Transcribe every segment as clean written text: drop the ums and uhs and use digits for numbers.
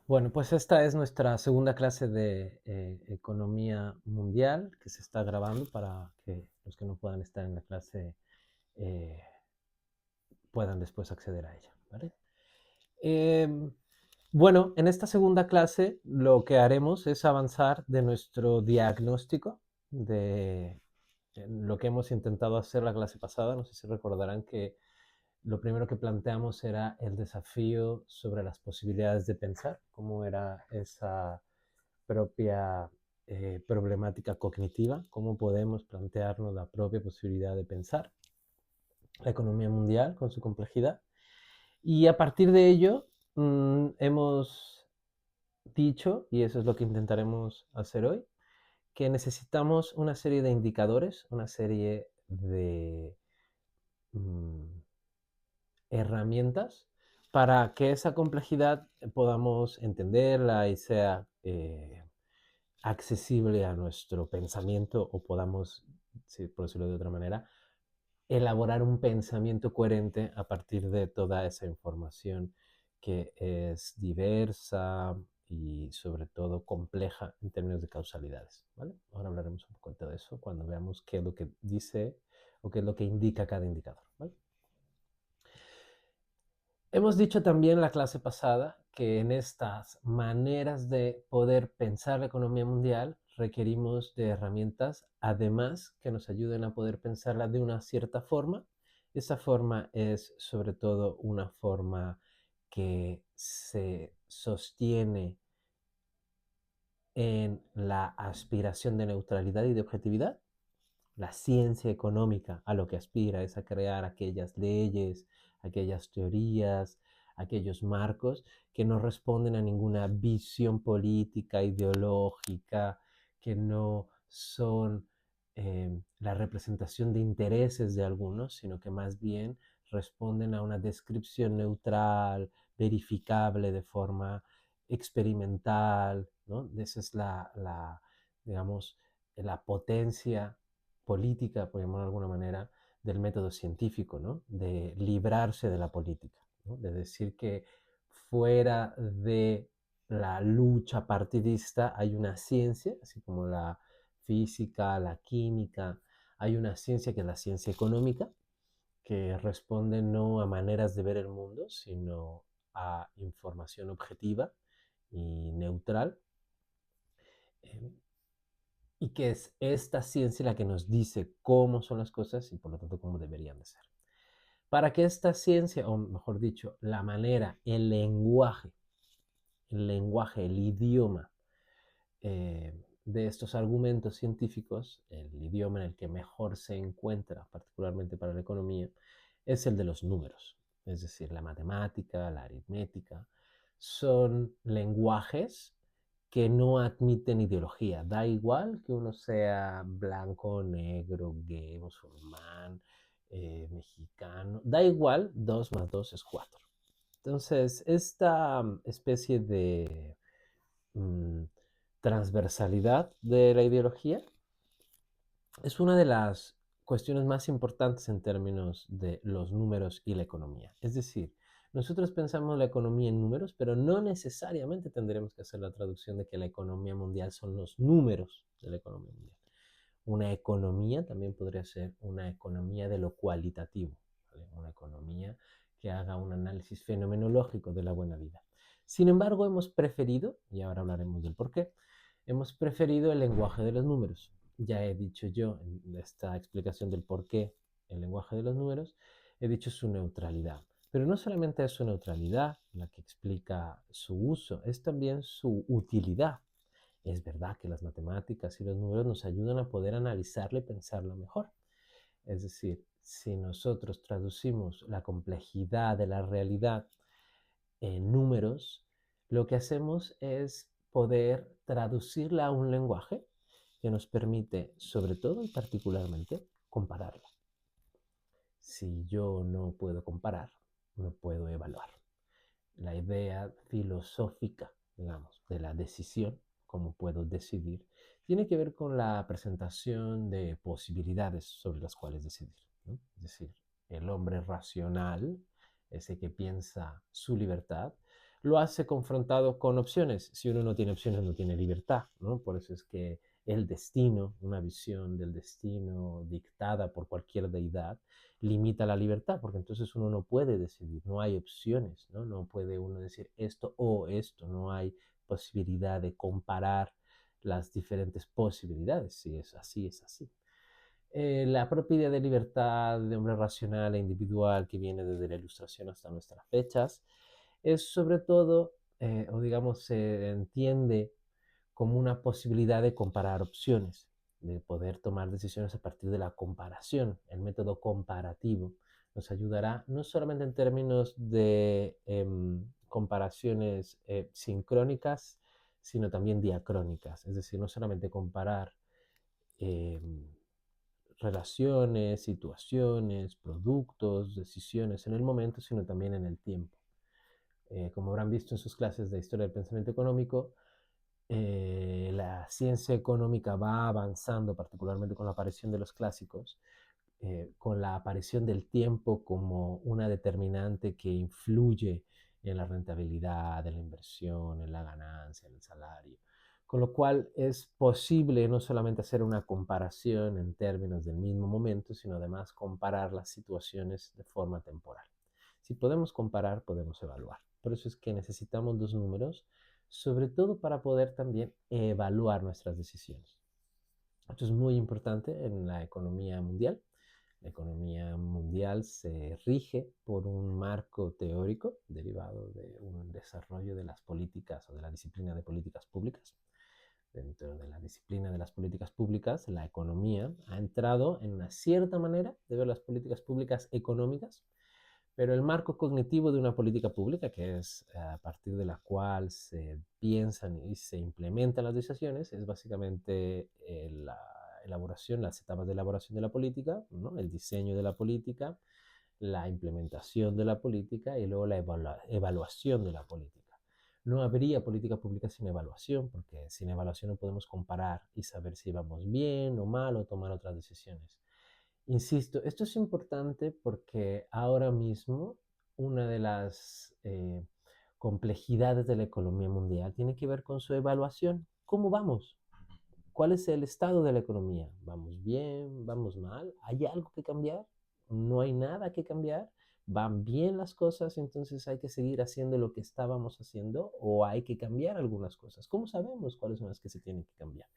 Bueno, pues esta es nuestra segunda clase de economía mundial que se está grabando para que los que no puedan estar en la clase eh, puedan después acceder a ella, ¿vale? Em, bueno, en esta segunda clase lo que haremos es avanzar de nuestro diagnóstico de lo que hemos intentado hacer la clase pasada. No sé si recordarán que lo primero que planteamos era el desafío sobre las posibilidades de pensar, cómo era esa propia problemática cognitiva, cómo podemos plantearnos la propia posibilidad de pensar, la economía mundial con su complejidad. Y a partir de ello hemos dicho, y eso es lo que intentaremos hacer hoy, que necesitamos una serie de indicadores, una serie de mm, herramientas para que esa complejidad podamos entenderla y sea accesible a nuestro pensamiento o podamos, por decirlo de otra manera, elaborar un pensamiento coherente a partir de toda esa información que es diversa y sobre todo compleja en términos de causalidades, ¿vale? Ahora hablaremos un poco de eso cuando veamos qué es lo que dice o qué es lo que indica cada indicador, ¿vale? Hemos dicho también la clase pasada que en estas maneras de poder pensar la economía mundial requerimos de herramientas, además, que nos ayuden a poder pensarla de una cierta forma. Esa forma es sobre todo una forma que se sostiene en la aspiración de neutralidad y de objetividad. La ciencia económica a lo que aspira es a crear aquellas leyes, aquellas teorías, aquellos marcos que no responden a ninguna visión política, ideológica, que no son la representación de intereses de algunos, sino que más bien responden a una descripción neutral, verificable de forma experimental, ¿no? Esa es digamos, la potencia política, por llamarlo de alguna manera, del método científico, ¿no? De librarse de la política, ¿no? De decir que fuera de la lucha partidista hay una ciencia, así como la física, la química, hay una ciencia que es la ciencia económica, que responde no a maneras de ver el mundo, sino a información objetiva y neutral, eh, y que es esta ciencia la que nos dice cómo son las cosas y por lo tanto cómo deberían de ser. Para que esta ciencia, o mejor dicho, la manera, el idioma de estos argumentos científicos, el idioma en el que mejor se encuentra, particularmente para la economía, es el de los números. Es decir, la matemática, la aritmética, son lenguajes que no admiten ideología. Da igual que uno sea blanco, negro, gay, musulmán, mexicano. Da igual, 2 más 2 es 4. Entonces, esta especie de mm, transversalidad de la ideología es una de las cuestiones más importantes en términos de los números y la economía. Es decir, nosotros pensamos la economía en números, pero no necesariamente tendremos que hacer la traducción de que la economía mundial son los números de la economía mundial. Una economía también podría ser una economía de lo cualitativo, ¿vale? Una economía que haga un análisis fenomenológico de la buena vida. Sin embargo, hemos preferido, y ahora hablaremos del por qué, hemos preferido el lenguaje de los números. Ya he dicho yo en esta explicación del por qué el lenguaje de los números, he dicho su neutralidad. Pero no solamente es su neutralidad la que explica su uso, es también su utilidad. Es verdad que las matemáticas y los números nos ayudan a poder analizarlo y pensarlo mejor. Es decir, si nosotros traducimos la complejidad de la realidad en números, lo que hacemos es poder traducirla a un lenguaje que nos permite, sobre todo y particularmente, compararla. Si yo no puedo comparar, no puedo evaluar. La idea filosófica, digamos, de la decisión, cómo puedo decidir, tiene que ver con la presentación de posibilidades sobre las cuales decidir, ¿no? Es decir, el hombre racional, ese que piensa su libertad, lo hace confrontado con opciones. Si uno no tiene opciones, no tiene libertad, ¿no? Por eso es que el destino, una visión del destino dictada por cualquier deidad, limita la libertad, porque entonces uno no puede decidir, no hay opciones, ¿no? No puede uno decir esto o esto, no hay posibilidad de comparar las diferentes posibilidades. Si es así, es así. La propia idea de libertad de hombre racional e individual que viene desde la Ilustración hasta nuestras fechas es sobre todo, o digamos, se entiende como una posibilidad de comparar opciones, de poder tomar decisiones a partir de la comparación. El método comparativo nos ayudará no solamente en términos de comparaciones sincrónicas, sino también diacrónicas, es decir, no solamente comparar em, relaciones, situaciones, productos, decisiones en el momento, sino también en el tiempo. Como habrán visto en sus clases de historia del pensamiento económico, la ciencia económica va avanzando, particularmente con la aparición de los clásicos, con la aparición del tiempo como una determinante que influye en la rentabilidad de la inversión, en la ganancia, en el salario. Con lo cual es posible no solamente hacer una comparación en términos del mismo momento, sino además comparar las situaciones de forma temporal. Si podemos comparar, podemos evaluar. Por eso es que necesitamos los números, sobre todo para poder también evaluar nuestras decisiones. Esto es muy importante en la economía mundial. La economía mundial se rige por un marco teórico derivado de un desarrollo de las políticas o de la disciplina de políticas públicas. Dentro de la disciplina de las políticas públicas, la economía ha entrado en una cierta manera de ver las políticas públicas económicas, pero el marco cognitivo de una política pública, que es a partir de la cual se piensan y se implementan las decisiones, es básicamente la elaboración, las etapas de elaboración de la política, ¿no? El diseño de la política, la implementación de la política y luego la evaluación de la política. No habría política pública sin evaluación, porque sin evaluación no podemos comparar y saber si vamos bien o mal o tomar otras decisiones. Insisto, esto es importante porque ahora mismo una de las complejidades de la economía mundial tiene que ver con su evaluación. ¿Cómo vamos? ¿Cuál es el estado de la economía? ¿Vamos bien? ¿Vamos mal? ¿Hay algo que cambiar? ¿No hay nada que cambiar? ¿Van bien las cosas? Entonces hay que seguir haciendo lo que estábamos haciendo o hay que cambiar algunas cosas. ¿Cómo sabemos cuáles son las que se tienen que cambiar?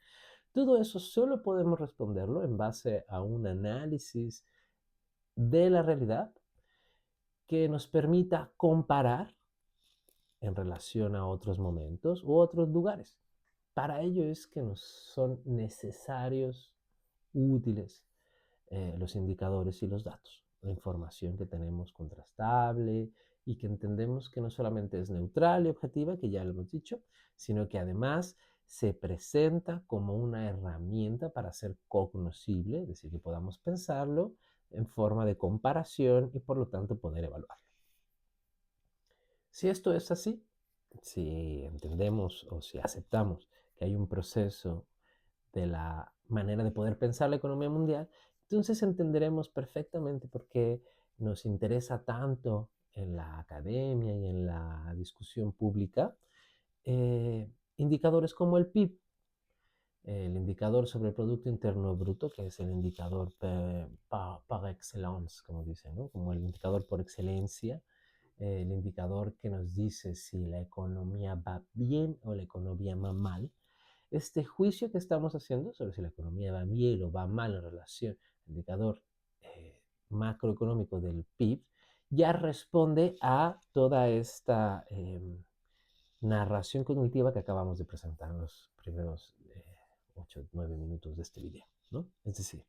Todo eso solo podemos responderlo en base a un análisis de la realidad que nos permita comparar en relación a otros momentos u otros lugares. Para ello es que nos son necesarios, útiles, los indicadores y los datos, la información que tenemos contrastable y que entendemos que no solamente es neutral y objetiva, que ya lo hemos dicho, sino que además se presenta como una herramienta para ser cognoscible, es decir, que podamos pensarlo en forma de comparación y por lo tanto poder evaluarlo. Si esto es así, si entendemos o si aceptamos que hay un proceso de la manera de poder pensar la economía mundial, entonces entenderemos perfectamente por qué nos interesa tanto en la academia y en la discusión pública indicadores como el PIB, el indicador sobre el Producto Interno Bruto, que es el indicador par excellence, como dicen, ¿no? Como el indicador por excelencia, el indicador que nos dice si la economía va bien o la economía va mal. Este juicio que estamos haciendo sobre si la economía va bien o va mal en relación al indicador macroeconómico del PIB ya responde a toda esta narración cognitiva que acabamos de presentar en los primeros 8 o 9 minutos de este video, ¿no? Es decir,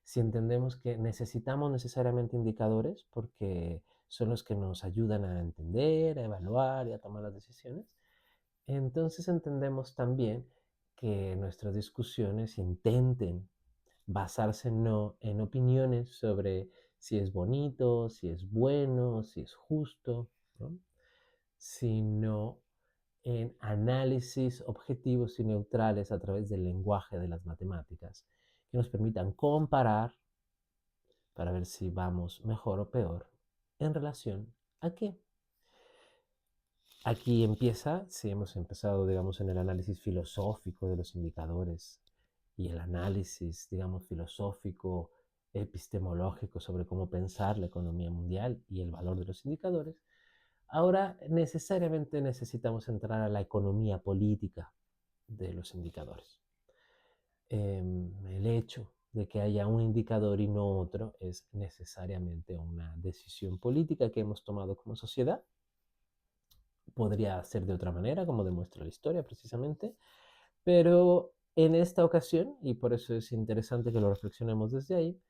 si entendemos que necesitamos necesariamente indicadores porque son los que nos ayudan a entender, a evaluar y a tomar las decisiones, entonces entendemos también que nuestras discusiones intenten basarse no en opiniones sobre si es bonito, si es bueno, si es justo, ¿no? Sino en análisis objetivos y neutrales a través del lenguaje de las matemáticas que nos permitan comparar para ver si vamos mejor o peor en relación a qué. Aquí empieza, si hemos empezado, digamos, en el análisis filosófico de los indicadores y el análisis, digamos, filosófico, epistemológico sobre cómo pensar la economía mundial y el valor de los indicadores, ahora necesariamente necesitamos entrar a la economía política de los indicadores. El hecho de que haya un indicador y no otro es necesariamente una decisión política que hemos tomado como sociedad. Podría ser de otra manera, como demuestra la historia precisamente, pero en esta ocasión, y por eso es interesante que lo reflexionemos desde ahí,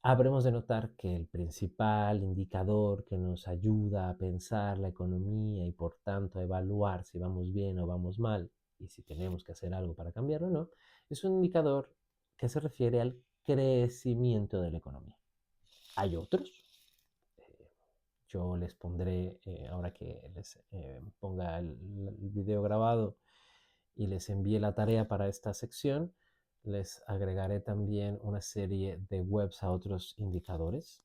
habremos de notar que el principal indicador que nos ayuda a pensar la economía y por tanto a evaluar si vamos bien o vamos mal y si tenemos que hacer algo para cambiarlo o no, es un indicador que se refiere al crecimiento de la economía. Hay otros. Yo les pondré, ahora que les ponga el video grabado y les envíe la tarea para esta sección, les agregaré también una serie de webs a otros indicadores,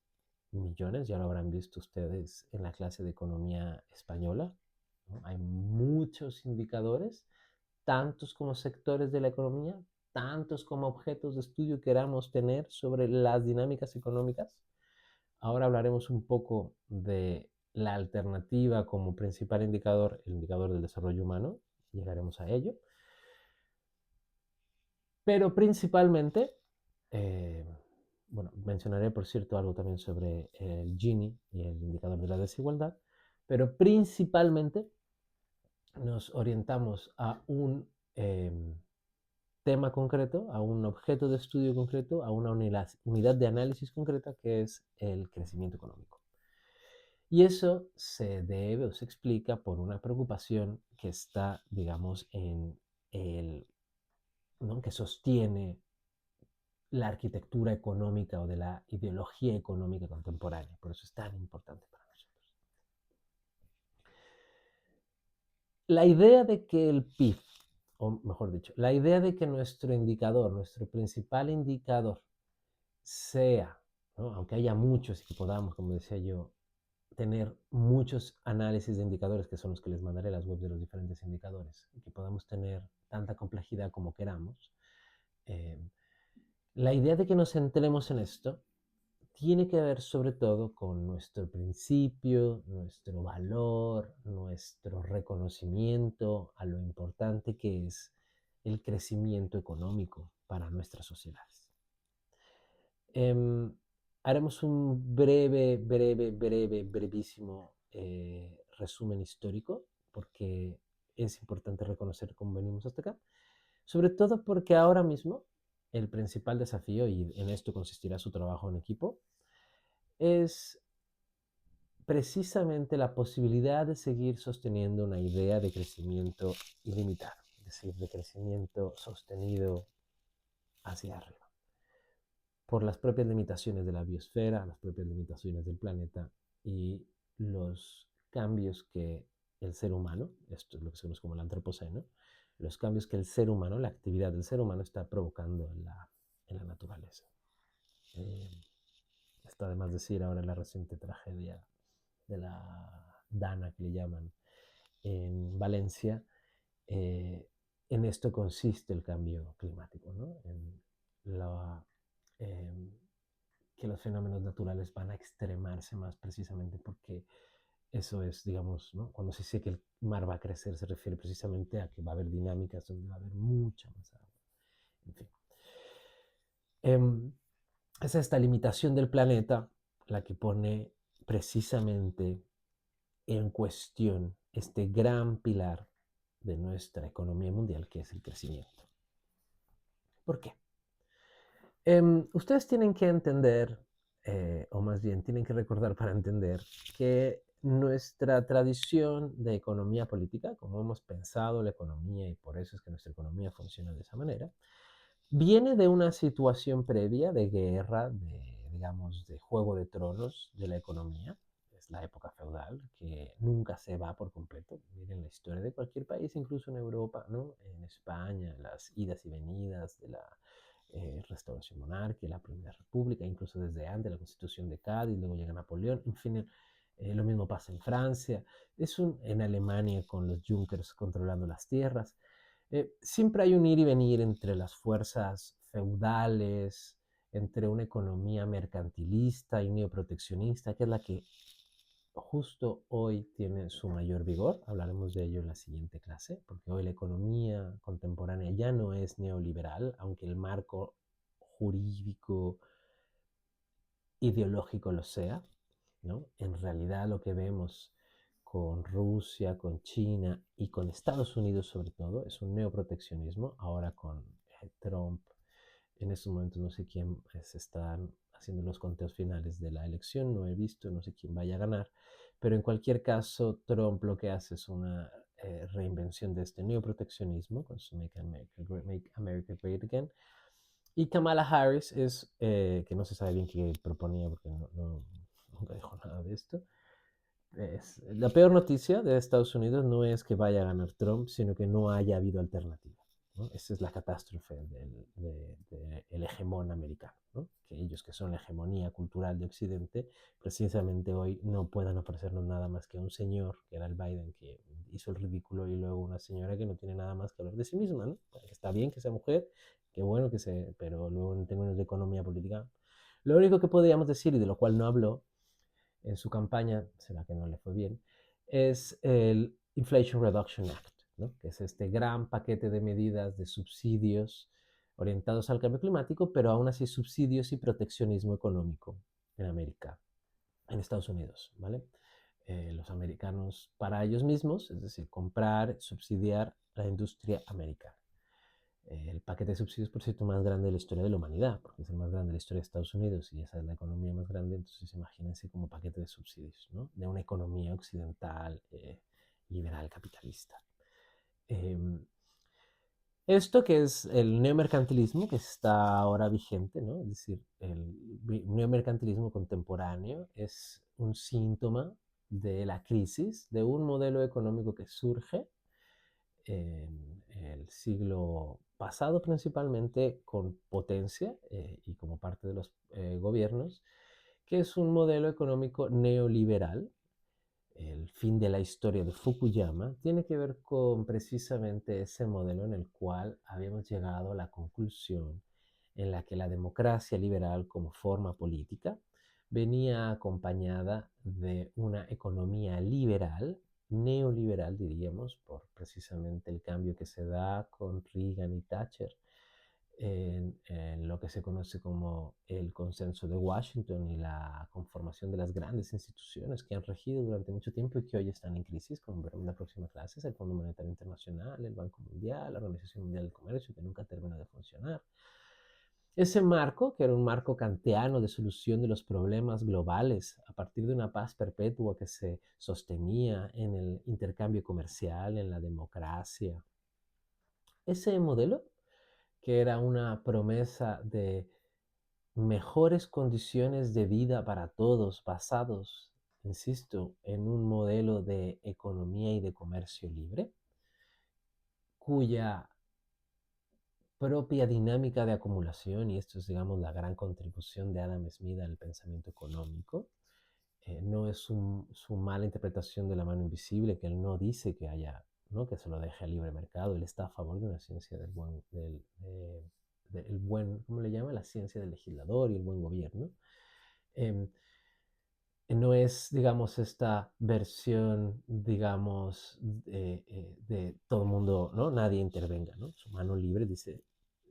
millones, ya lo habrán visto ustedes en la clase de economía española, ¿no? Hay muchos indicadores, tantos como sectores de la economía, tantos como objetos de estudio queramos tener sobre las dinámicas económicas. Ahora hablaremos un poco de la alternativa como principal indicador, el indicador del desarrollo humano, llegaremos a ello. Pero principalmente, eh, bueno, mencionaré por cierto algo también sobre el Gini y el indicador de la desigualdad, pero principalmente nos orientamos a un tema concreto, a un objeto de estudio concreto, a una unidad de análisis concreta que es el crecimiento económico. Y eso se debe o se explica por una preocupación que está, digamos, en el, ¿no? que sostiene la arquitectura económica o de la ideología económica contemporánea. Por eso es tan importante para nosotros. La idea de que el PIB, o mejor dicho, la idea de que nuestro indicador, nuestro principal indicador, sea, ¿no? Aunque haya muchos y que podamos, como decía yo, tener muchos análisis de indicadores, que son los que les mandaré las webs de los diferentes indicadores, y que podamos tener tanta complejidad como queramos, eh, la idea de que nos centremos en esto tiene que ver sobre todo con nuestro principio, nuestro valor, nuestro reconocimiento a lo importante que es el crecimiento económico para nuestras sociedades. Haremos un brevísimo resumen histórico, porque es importante reconocer cómo venimos hasta acá, sobre todo porque ahora mismo el principal desafío, y en esto consistirá su trabajo en equipo, es precisamente la posibilidad de seguir sosteniendo una idea de crecimiento ilimitado, es decir, de crecimiento sostenido hacia arriba, por las propias limitaciones de la biosfera, las propias limitaciones del planeta y los cambios que el ser humano, esto es lo que se conoce como el antropoceno, los cambios que el ser humano, la actividad del ser humano está provocando en la naturaleza. Eh, Está de más decir ahora la reciente tragedia de la Dana, que le llaman, en Valencia. eh, en esto consiste el cambio climático, ¿no? En la, eh, que los fenómenos naturales van a extremarse más precisamente porque eso es, digamos, ¿no? Cuando se dice que el mar va a crecer, se refiere precisamente a que va a haber dinámicas donde va a haber mucha más agua. En fin. Es esta limitación del planeta la que pone precisamente en cuestión este gran pilar de nuestra economía mundial, que es el crecimiento. ¿Por qué? Ustedes tienen que entender, o más bien tienen que recordar para entender, que nuestra tradición de economía política, como hemos pensado la economía y por eso es que nuestra economía funciona de esa manera, viene de una situación previa de guerra, de, digamos, de juego de tronos de la economía. Es la época feudal, que nunca se va por completo. Miren la historia de cualquier país, incluso en Europa, ¿no? En España, las idas y venidas de la restauración monárquica, la Primera República, incluso desde antes, la Constitución de Cádiz, luego llega Napoleón, en fin, Lo mismo pasa en Francia, en Alemania con los Junkers controlando las tierras. Siempre hay un ir y venir entre las fuerzas feudales, entre una economía mercantilista y neoproteccionista, que es la que justo hoy tiene su mayor vigor. Hablaremos de ello en la siguiente clase, porque hoy la economía contemporánea ya no es neoliberal, aunque el marco jurídico ideológico lo sea, ¿no? En realidad lo que vemos con Rusia, con China y con Estados Unidos sobre todo es un neoproteccionismo. Ahora con Trump, en estos momentos no sé quién se están haciendo los conteos finales de la elección, no he visto, no sé quién vaya a ganar, pero en cualquier caso Trump lo que hace es una reinvención de este neoproteccionismo con su Make America Great Again, y Kamala Harris que no se sabe bien qué proponía porque nunca dijo nada de esto. La peor noticia de Estados Unidos no es que vaya a ganar Trump, sino que no haya habido alternativa, ¿no? Esa es la catástrofe del hegemón americano, ¿no? Que ellos, que son la hegemonía cultural de Occidente, precisamente hoy no puedan ofrecernos nada más que un señor, que era el Biden, que hizo el ridículo, y luego una señora que no tiene nada más que hablar de sí misma, ¿no? Está bien que sea mujer, qué bueno que sea, pero luego en términos de economía política, lo único que podríamos decir, y de lo cual no habló en su campaña, será que no le fue bien, es el Inflation Reduction Act, ¿no? Que es este gran paquete de medidas de subsidios orientados al cambio climático, pero aún así subsidios y proteccionismo económico en América, en Estados Unidos, ¿vale? Los americanos para ellos mismos, es decir, comprar, subsidiar la industria americana. El paquete de subsidios, por cierto, más grande de la historia de la humanidad, porque es el más grande de la historia de Estados Unidos y esa es la economía más grande. Entonces imagínense como paquete de subsidios, ¿no? De una economía occidental, liberal, capitalista. Eh, Esto que es el neomercantilismo que está ahora vigente, ¿no? Es decir, el neomercantilismo contemporáneo es un síntoma de la crisis de un modelo económico que surge en el siglo pasado principalmente con potencia y como parte de los gobiernos, que es un modelo económico neoliberal. El fin de la historia de Fukuyama tiene que ver con precisamente ese modelo en el cual habíamos llegado a la conclusión en la que la democracia liberal como forma política venía acompañada de una economía liberal, neoliberal diríamos, por precisamente el cambio que se da con Reagan y Thatcher en lo que se conoce como el consenso de Washington y la conformación de las grandes instituciones que han regido durante mucho tiempo y que hoy están en crisis, como veremos en la próxima clase, es el Fondo Monetario Internacional, el Banco Mundial, la Organización Mundial del Comercio, que nunca terminó de funcionar. Ese marco, que era un marco kantiano de solución de los problemas globales a partir de una paz perpetua que se sostenía en el intercambio comercial, en la democracia, ese modelo, que era una promesa de mejores condiciones de vida para todos basados, insisto, en un modelo de economía y de comercio libre, cuya propia dinámica de acumulación, y esto es, digamos, la gran contribución de Adam Smith al pensamiento económico, no es su mala interpretación de la mano invisible, que él no dice que haya, ¿no? Que se lo deje al libre mercado, él está a favor de una ciencia del buen, ¿cómo le llama? La ciencia del legislador y el buen gobierno. Eh, no es, digamos, esta versión, digamos, de todo el mundo, ¿no? Nadie intervenga, ¿no? Su mano libre dice,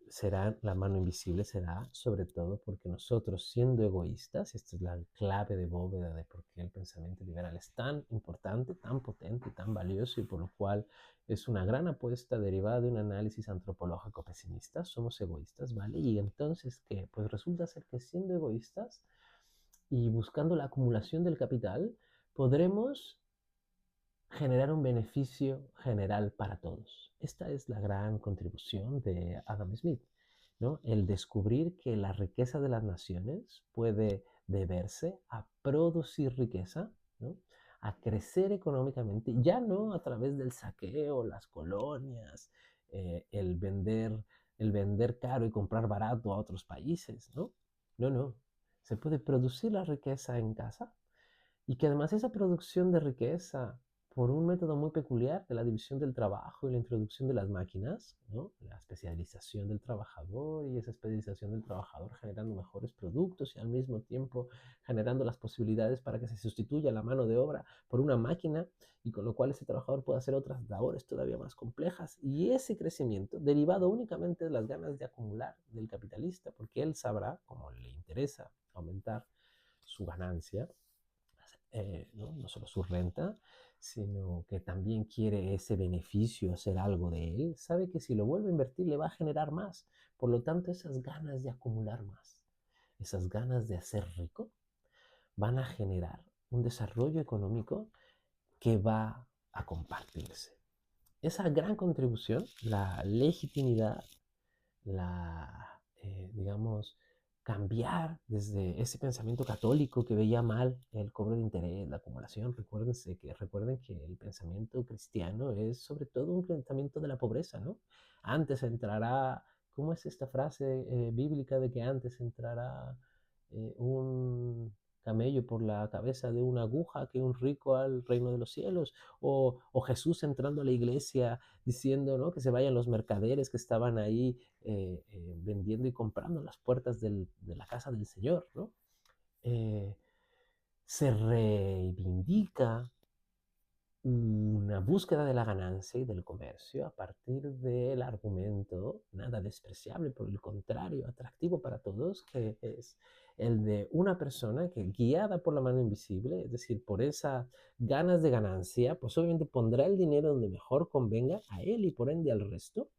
será la mano invisible, será sobre todo porque nosotros, siendo egoístas, esta es la clave de bóveda de por qué el pensamiento liberal es tan importante, tan potente, tan valioso y por lo cual es una gran apuesta derivada de un análisis antropológico pesimista, somos egoístas, ¿vale? Y entonces, ¿qué? Pues resulta ser que siendo egoístas y buscando la acumulación del capital, podremos generar un beneficio general para todos. Esta es la gran contribución de Adam Smith, ¿no? El descubrir que la riqueza de las naciones puede deberse a producir riqueza, ¿no? A crecer económicamente, ya no a través del saqueo, las colonias, el vender caro y comprar barato a otros países, ¿no? No, no. Se puede producir la riqueza en casa Y que además esa producción de riqueza, por un método muy peculiar de la división del trabajo y la introducción de las máquinas, ¿no? La especialización del trabajador y esa especialización del trabajador generando mejores productos y al mismo tiempo generando las posibilidades para que se sustituya la mano de obra por una máquina y con lo cual ese trabajador pueda hacer otras labores todavía más complejas. Y ese crecimiento, derivado únicamente de las ganas de acumular del capitalista, porque él sabrá, como le interesa aumentar su ganancia, no solo su renta, sino que también quiere ese beneficio, hacer algo de él, sabe que si lo vuelve a invertir le va a generar más. Por lo tanto, esas ganas de acumular más, esas ganas de hacer rico, van a generar un desarrollo económico que va a compartirse. Esa gran contribución, la legitimidad, digamos, cambiar desde ese pensamiento católico que veía mal el cobro de interés, la acumulación. Recuerden que el pensamiento cristiano es sobre todo un pensamiento de la pobreza, ¿no? Antes entrará, ¿cómo es esta frase bíblica de que antes entrará un camello por la cabeza de una aguja que un rico al reino de los cielos? O Jesús entrando a la iglesia diciendo, ¿no?, que se vayan los mercaderes que estaban ahí vendiendo y comprando en las puertas de la casa del Señor, ¿no? Eh, Se reivindica una búsqueda de la ganancia y del comercio a partir del argumento nada despreciable, por el contrario, atractivo para todos, que es el de una persona que, guiada por la mano invisible, es decir, por esas ganas de ganancia, pues obviamente pondrá el dinero donde mejor convenga a él y por ende al resto,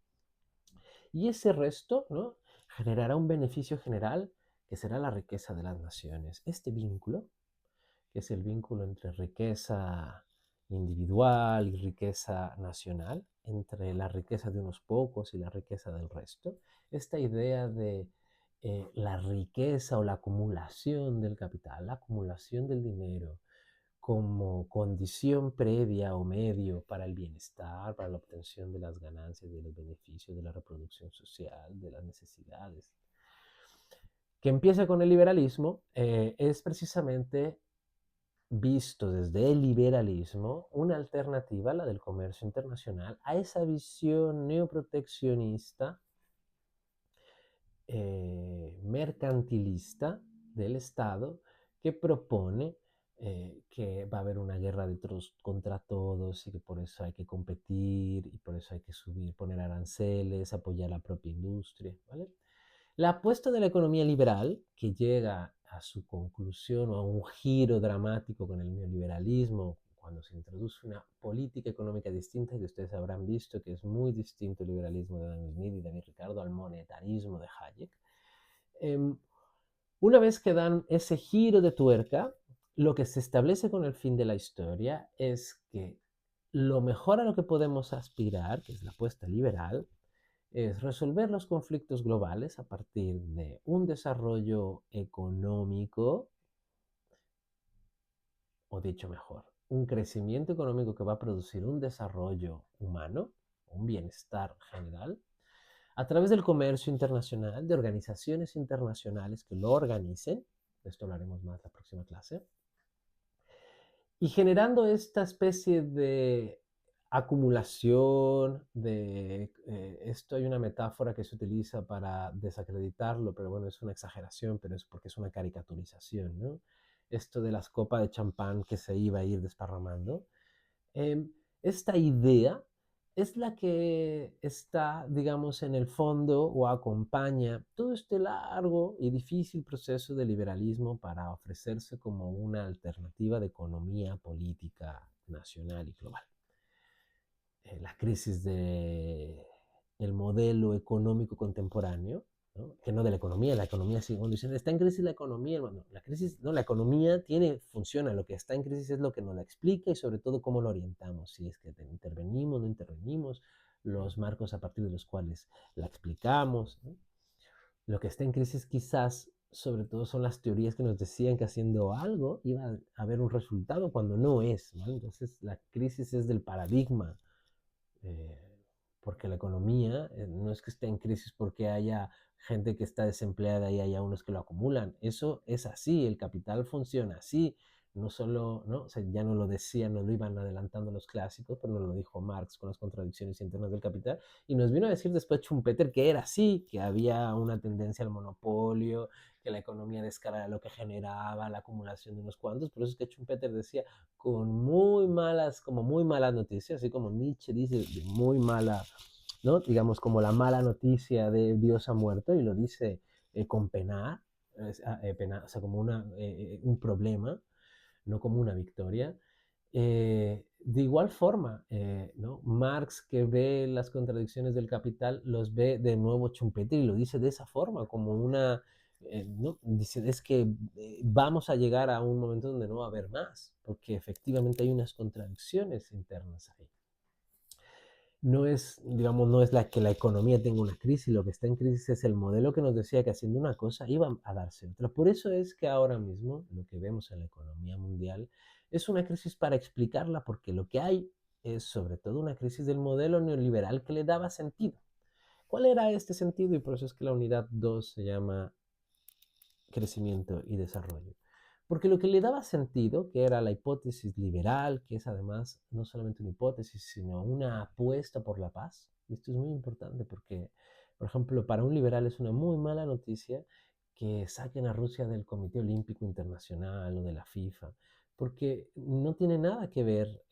y ese resto, ¿no?, generará un beneficio general que será la riqueza de las naciones. Este vínculo, que es el vínculo entre riqueza individual y riqueza nacional, entre la riqueza de unos pocos y la riqueza del resto, esta idea de la riqueza o la acumulación del capital, la acumulación del dinero, como condición previa o medio para el bienestar, para la obtención de las ganancias, de los beneficios, de la reproducción social, de las necesidades, que empieza con el liberalismo, es precisamente visto desde el liberalismo una alternativa, la del comercio internacional, a esa visión neoproteccionista, mercantilista del Estado, que propone que va a haber una guerra de todos contra todos y que por eso hay que competir y por eso hay que subir, poner aranceles, apoyar la propia industria, ¿vale? La apuesta de la economía liberal, que llega a su conclusión o a un giro dramático con el neoliberalismo, cuando se introduce una política económica distinta, que ustedes habrán visto que es muy distinto el liberalismo de Adam Smith y David Ricardo al monetarismo de Hayek. Una vez que dan ese giro de tuerca, lo que se establece con el fin de la historia es que lo mejor a lo que podemos aspirar, que es la apuesta liberal, es resolver los conflictos globales a partir de un desarrollo económico, o dicho mejor, un crecimiento económico que va a producir un desarrollo humano, un bienestar general, a través del comercio internacional, de organizaciones internacionales que lo organicen, de esto hablaremos más la próxima clase, y generando esta especie de acumulación esto hay una metáfora que se utiliza para desacreditarlo, pero bueno, es una exageración, pero es porque es una caricaturización, ¿no? Esto de las copas de champán que se iba a ir desparramando. Eh, Esta idea es la que está, digamos, en el fondo o acompaña todo este largo y difícil proceso de liberalismo para ofrecerse como una alternativa de economía política nacional y global. La crisis del modelo económico contemporáneo, ¿no?, que no de la economía sigue diciendo, está en crisis la economía, bueno, la crisis, no, la economía funciona, lo que está en crisis es lo que nos la explica y sobre todo cómo lo orientamos, si es que intervenimos, no intervenimos, los marcos a partir de los cuales la explicamos, ¿no? Lo que está en crisis quizás, sobre todo, son las teorías que nos decían que haciendo algo iba a haber un resultado cuando no es, ¿no? Entonces la crisis es del paradigma, eh, porque la economía no es que esté en crisis porque haya gente que está desempleada y haya unos que lo acumulan. Eso es así, el capital funciona así. no solo, ¿no? O sea, ya no lo decían, no lo iban adelantando los clásicos, pero nos lo dijo Marx con las contradicciones internas del capital, y nos vino a decir después Schumpeter que era así, que había una tendencia al monopolio, que la economía de escala era lo que generaba la acumulación de unos cuantos. Por eso es que Schumpeter decía con muy malas, como muy malas noticias, así como Nietzsche dice de muy mala, ¿no? Digamos como la mala noticia de Dios ha muerto, y lo dice con pena, o sea, como un problema, no como una victoria. De igual forma, ¿no? Marx, que ve las contradicciones del capital, los ve de nuevo Schumpeter y lo dice de esa forma, como una, ¿no? Dice, es que vamos a llegar a un momento donde no va a haber más, porque efectivamente hay unas contradicciones internas ahí. No es, digamos, no es que la economía tenga una crisis, lo que está en crisis es el modelo que nos decía que haciendo una cosa iba a darse otra. Por eso es que ahora mismo lo que vemos en la economía mundial es una crisis para explicarla, porque lo que hay es sobre todo una crisis del modelo neoliberal que le daba sentido. ¿Cuál era este sentido? Y por eso es que la unidad 2 se llama crecimiento y desarrollo. Porque lo que le daba sentido, que era la hipótesis liberal, que es además no solamente una hipótesis, sino una apuesta por la paz. Y esto es muy importante porque, por ejemplo, para un liberal es una muy mala noticia que saquen a Rusia del Comité Olímpico Internacional o de la FIFA, porque no tiene nada que ver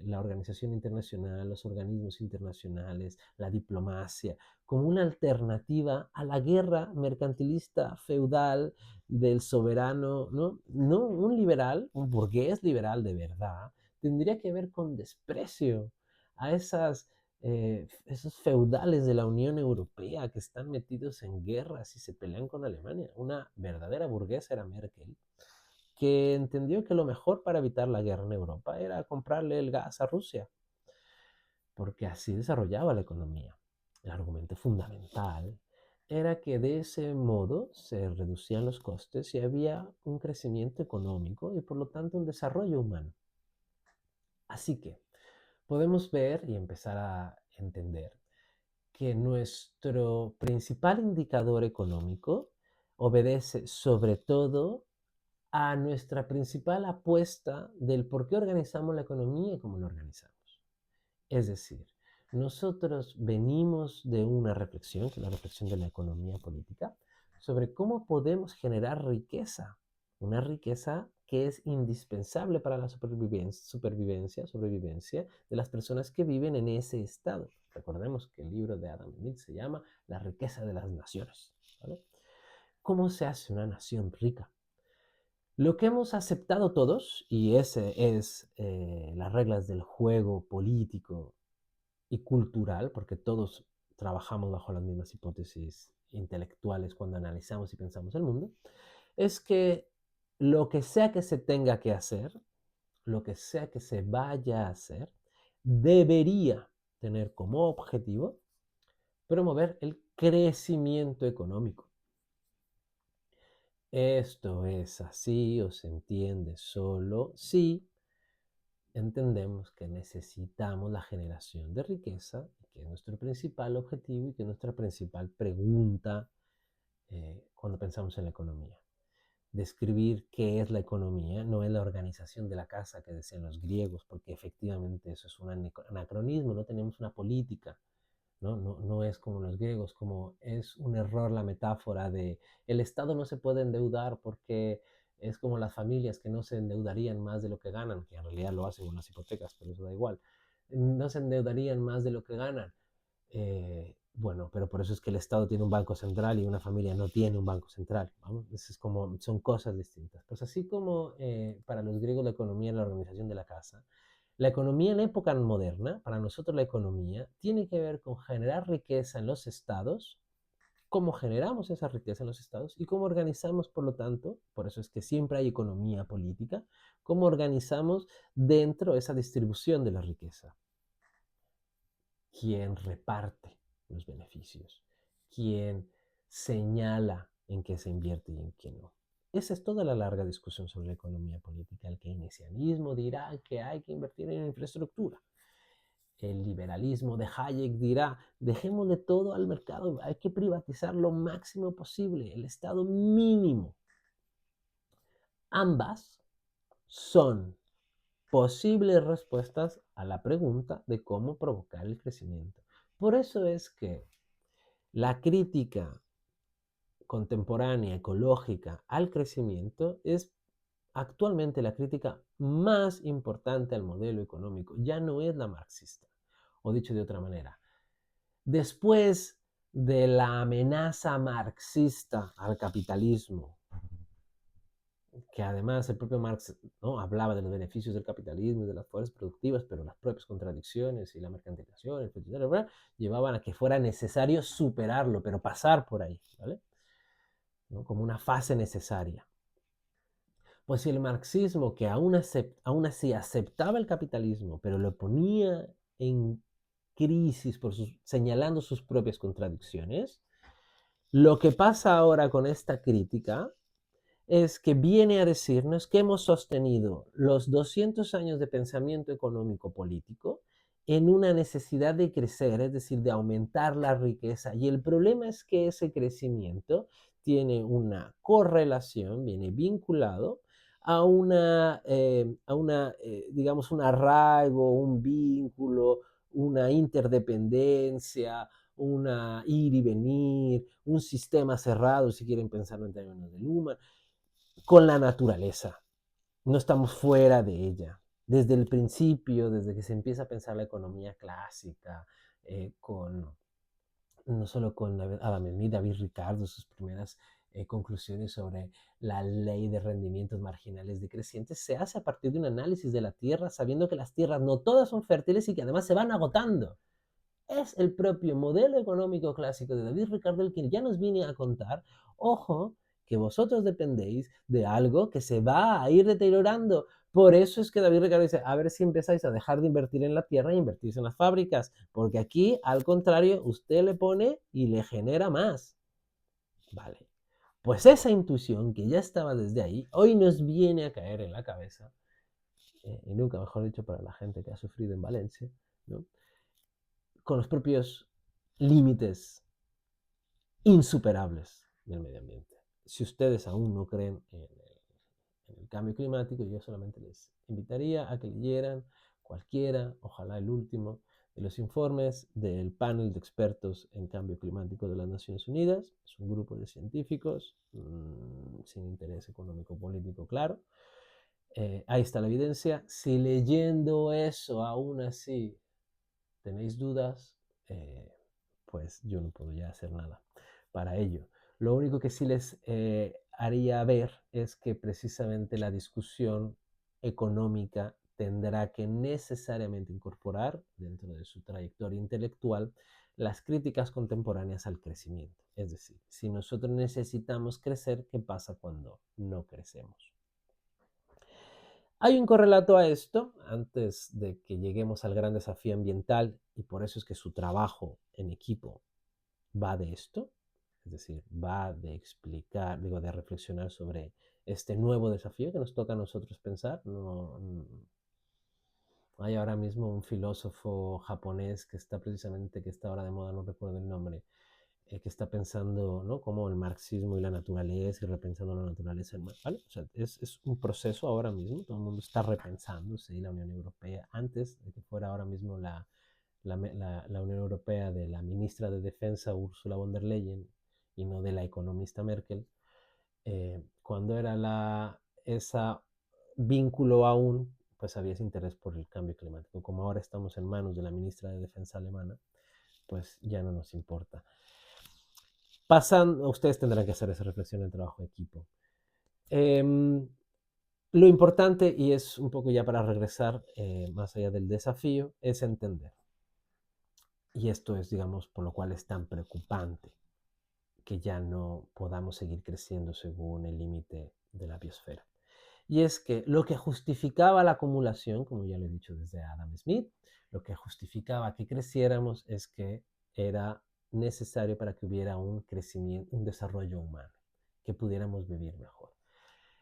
la organización internacional, los organismos internacionales, la diplomacia, como una alternativa a la guerra mercantilista feudal del soberano, ¿no? No un liberal, un burgués liberal de verdad, tendría que ver con desprecio a esos feudales de la Unión Europea que están metidos en guerras y se pelean con Alemania. Una verdadera burguesa era Merkel, que entendió que lo mejor para evitar la guerra en Europa era comprarle el gas a Rusia, porque así desarrollaba la economía. El argumento fundamental era que de ese modo se reducían los costes y había un crecimiento económico y por lo tanto un desarrollo humano. Así que podemos ver y empezar a entender que nuestro principal indicador económico obedece sobre todo a nuestra principal apuesta del por qué organizamos la economía y cómo la organizamos. Es decir, nosotros venimos de una reflexión, que es la reflexión de la economía política, sobre cómo podemos generar riqueza, una riqueza que es indispensable para la sobrevivencia de las personas que viven en ese estado. Recordemos que el libro de Adam Smith se llama La riqueza de las naciones. ¿Vale? ¿Cómo se hace una nación rica? Lo que hemos aceptado todos, y ese es las reglas del juego político y cultural, porque todos trabajamos bajo las mismas hipótesis intelectuales cuando analizamos y pensamos el mundo, es que lo que sea que se tenga que hacer, lo que sea que se vaya a hacer, debería tener como objetivo promover el crecimiento económico. Esto es así o se entiende solo si entendemos que necesitamos la generación de riqueza, que es nuestro principal objetivo y que es nuestra principal pregunta cuando pensamos en la economía. Describir qué es la economía no es la organización de la casa que decían los griegos, porque efectivamente eso es un anacronismo, no tenemos una política, no es como los griegos, como es un error la metáfora de el Estado no se puede endeudar porque es como las familias que no se endeudarían más de lo que ganan, que en realidad lo hacen con las hipotecas, pero eso da igual. No se endeudarían más de lo que ganan. Bueno, pero por eso es que el Estado tiene un banco central y una familia no tiene un banco central. ¿Vamos? Es como, son cosas distintas. Pues así como para los griegos la economía es la organización de la casa, la economía en la época moderna, para nosotros la economía, tiene que ver con generar riqueza en los estados, cómo generamos esa riqueza en los estados y cómo organizamos, por lo tanto, por eso es que siempre hay economía política, cómo organizamos dentro esa distribución de la riqueza. ¿Quién reparte los beneficios? ¿Quién señala en qué se invierte y en qué no? Esa es toda la larga discusión sobre la economía política. El keynesianismo dirá que hay que invertir en infraestructura. El liberalismo de Hayek dirá, dejémosle todo al mercado, hay que privatizar lo máximo posible, el Estado mínimo. Ambas son posibles respuestas a la pregunta de cómo provocar el crecimiento. Por eso es que la crítica contemporánea, ecológica al crecimiento es actualmente la crítica más importante al modelo económico. Ya no es la marxista. O dicho de otra manera, después de la amenaza marxista al capitalismo, que además el propio Marx, ¿no?, hablaba de los beneficios del capitalismo y de las fuerzas productivas, pero las propias contradicciones y la mercantilización, etcétera, llevaban a que fuera necesario superarlo, pero pasar por ahí, ¿vale? ¿No? Como una fase necesaria. Pues el marxismo, que aún así aceptaba el capitalismo, pero lo ponía en crisis señalando sus propias contradicciones, lo que pasa ahora con esta crítica es que viene a decirnos que hemos sostenido los 200 años de pensamiento económico político en una necesidad de crecer, es decir, de aumentar la riqueza. Y el problema es que ese crecimiento tiene una correlación, viene vinculado digamos, un arraigo, un vínculo, una interdependencia, una ir y venir, un sistema cerrado, si quieren pensarlo en términos de Luhmann, con la naturaleza. No estamos fuera de ella. Desde el principio, desde que se empieza a pensar la economía clásica, no solo con Adam Smith, David Ricardo, sus primeras conclusiones sobre la ley de rendimientos marginales decrecientes, se hace a partir de un análisis de la Tierra, sabiendo que las tierras no todas son fértiles y que además se van agotando. Es el propio modelo económico clásico de David Ricardo el que ya nos viene a contar, ojo, que vosotros dependéis de algo que se va a ir deteriorando. Por eso es que David Ricardo dice, a ver si empezáis a dejar de invertir en la tierra e invertís en las fábricas, porque aquí, al contrario, usted le pone y le genera más. Vale. Pues esa intuición que ya estaba desde ahí, hoy nos viene a caer en la cabeza, y nunca mejor dicho para la gente que ha sufrido en Valencia, ¿no?, con los propios límites insuperables del medio ambiente. Si ustedes aún no creen en el cambio climático, yo solamente les invitaría a que leyeran cualquiera, ojalá el último, de los informes del panel de expertos en cambio climático de las Naciones Unidas. Es un grupo de científicos sin interés económico político, claro. Ahí está la evidencia. Si leyendo eso aún así tenéis dudas, pues yo no puedo ya hacer nada para ello. Lo único que sí les haría ver es que precisamente la discusión económica tendrá que necesariamente incorporar dentro de su trayectoria intelectual las críticas contemporáneas al crecimiento. Es decir, si nosotros necesitamos crecer, ¿qué pasa cuando no crecemos? Hay un correlato a esto antes de que lleguemos al gran desafío ambiental, y por eso es que su trabajo en equipo va de esto, es decir, va de explicar, digo, de reflexionar sobre este nuevo desafío que nos toca a nosotros pensar. No, hay ahora mismo un filósofo japonés que está precisamente, que está ahora de moda, no recuerdo el nombre, que está pensando, ¿no?, como el marxismo y la naturaleza, y repensando la naturaleza, ¿vale? O sea, es un proceso ahora mismo, todo el mundo está repensándose, y la Unión Europea, antes de que fuera ahora mismo la Unión Europea de la ministra de Defensa Ursula von der Leyen y no de la economista Merkel, cuando era ese vínculo aún, pues había ese interés por el cambio climático. Como ahora estamos en manos de la ministra de Defensa alemana, pues ya no nos importa. Ustedes tendrán que hacer esa reflexión en el trabajo de equipo. Lo importante, y es un poco ya para regresar más allá del desafío, es entender. Y esto es, digamos, por lo cual es tan preocupante que ya no podamos seguir creciendo según el límite de la biosfera. Y es que lo que justificaba la acumulación, como ya lo he dicho desde Adam Smith, lo que justificaba que creciéramos es que era necesario para que hubiera un crecimiento, un desarrollo humano, que pudiéramos vivir mejor.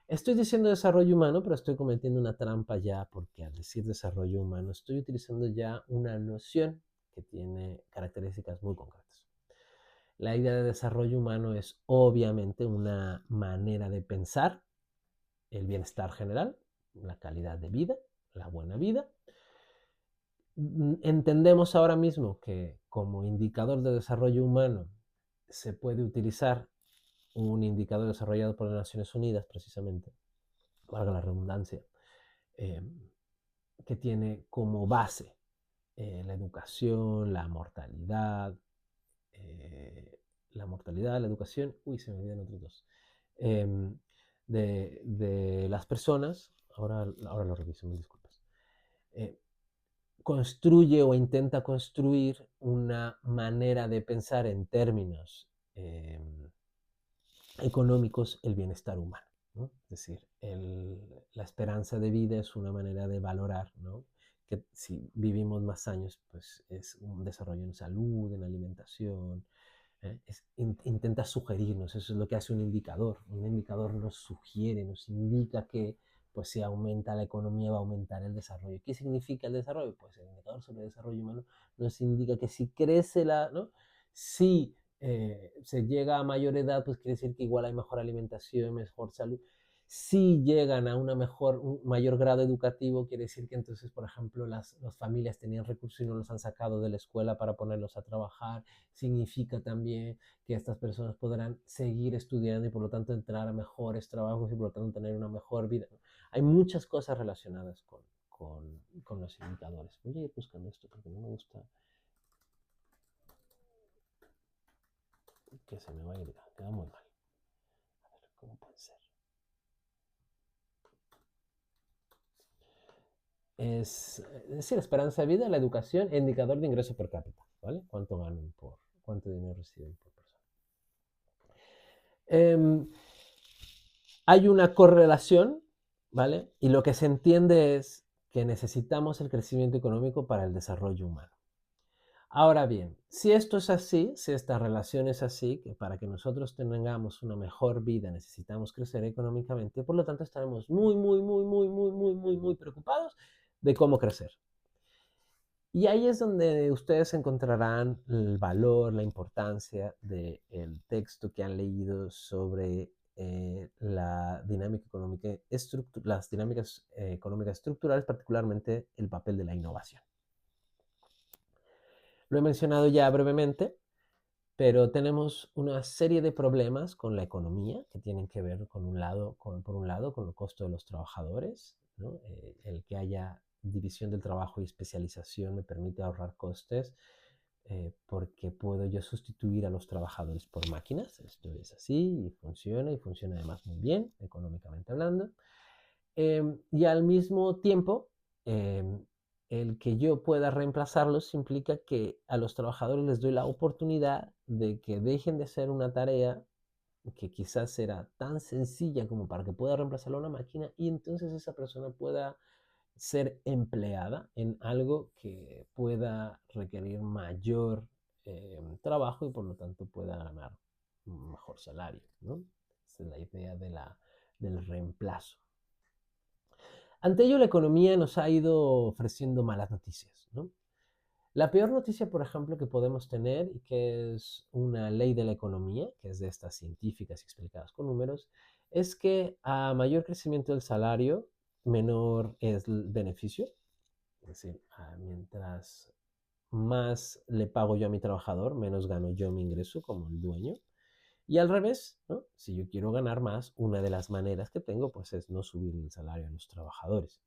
Estoy diciendo desarrollo humano, pero estoy cometiendo una trampa ya, porque al decir desarrollo humano estoy utilizando ya una noción que tiene características muy concretas. La idea de desarrollo humano es obviamente una manera de pensar el bienestar general, la calidad de vida, la buena vida. Entendemos ahora mismo que como indicador de desarrollo humano se puede utilizar un indicador desarrollado por las Naciones Unidas, precisamente, valga la redundancia, eh, que tiene como base la educación, la mortalidad, la educación, se me olvidan otros dos, de las personas, ahora lo reviso, mil disculpas, construye o intenta construir una manera de pensar en términos económicos el bienestar humano, ¿no? Es decir, la esperanza de vida es una manera de valorar, ¿no? Que si vivimos más años, pues es un desarrollo en salud, en alimentación, intenta sugerirnos, eso es lo que hace un indicador. Un indicador nos sugiere, nos indica que pues si aumenta la economía va a aumentar el desarrollo. ¿Qué significa el desarrollo? Pues el indicador sobre el desarrollo humano nos indica que si crece ¿no? Si se llega a mayor edad, pues quiere decir que igual hay mejor alimentación, mejor salud. Si llegan a un mayor grado educativo, quiere decir que entonces, por ejemplo, las familias tenían recursos y no los han sacado de la escuela para ponerlos a trabajar. Significa también que estas personas podrán seguir estudiando y por lo tanto entrar a mejores trabajos y por lo tanto tener una mejor vida. Hay muchas cosas relacionadas con los indicadores. Voy a ir buscando esto porque no me gusta que se me vaya a ir, queda muy mal. A ver, ¿cómo puede ser? Es decir, esperanza de vida, la educación, indicador de ingreso per cápita, ¿vale? Cuánto dinero reciben por persona. Hay una correlación, ¿vale? Y lo que se entiende es que necesitamos el crecimiento económico para el desarrollo humano. Ahora bien, si esto es así, si esta relación es así, que para que nosotros tengamos una mejor vida necesitamos crecer económicamente, por lo tanto estaremos muy preocupados de cómo crecer. Y ahí es donde ustedes encontrarán el valor, la importancia del texto que han leído sobre la dinámica económica, las dinámicas económicas estructurales, particularmente el papel de la innovación. Lo he mencionado ya brevemente, pero tenemos una serie de problemas con la economía que tienen que ver por un lado, con el costo de los trabajadores, ¿no? El que haya división del trabajo y especialización me permite ahorrar costes porque puedo yo sustituir a los trabajadores por máquinas. Esto es así y funciona además muy bien, económicamente hablando. Y al mismo tiempo, el que yo pueda reemplazarlos implica que a los trabajadores les doy la oportunidad de que dejen de hacer una tarea que quizás será tan sencilla como para que pueda reemplazarlo a una máquina y entonces esa persona pueda ser empleada en algo que pueda requerir mayor trabajo y por lo tanto pueda ganar un mejor salario, ¿no? Esa es la idea del reemplazo. Ante ello, la economía nos ha ido ofreciendo malas noticias, ¿no? La peor noticia, por ejemplo, que podemos tener, y que es una ley de la economía, que es de estas científicas explicadas con números, es que a mayor crecimiento del salario, menor es el beneficio. Es decir, mientras más le pago yo a mi trabajador, menos gano yo mi ingreso como el dueño. Y al revés, ¿no? Si yo quiero ganar más, una de las maneras que tengo pues es no subir el salario a los trabajadores.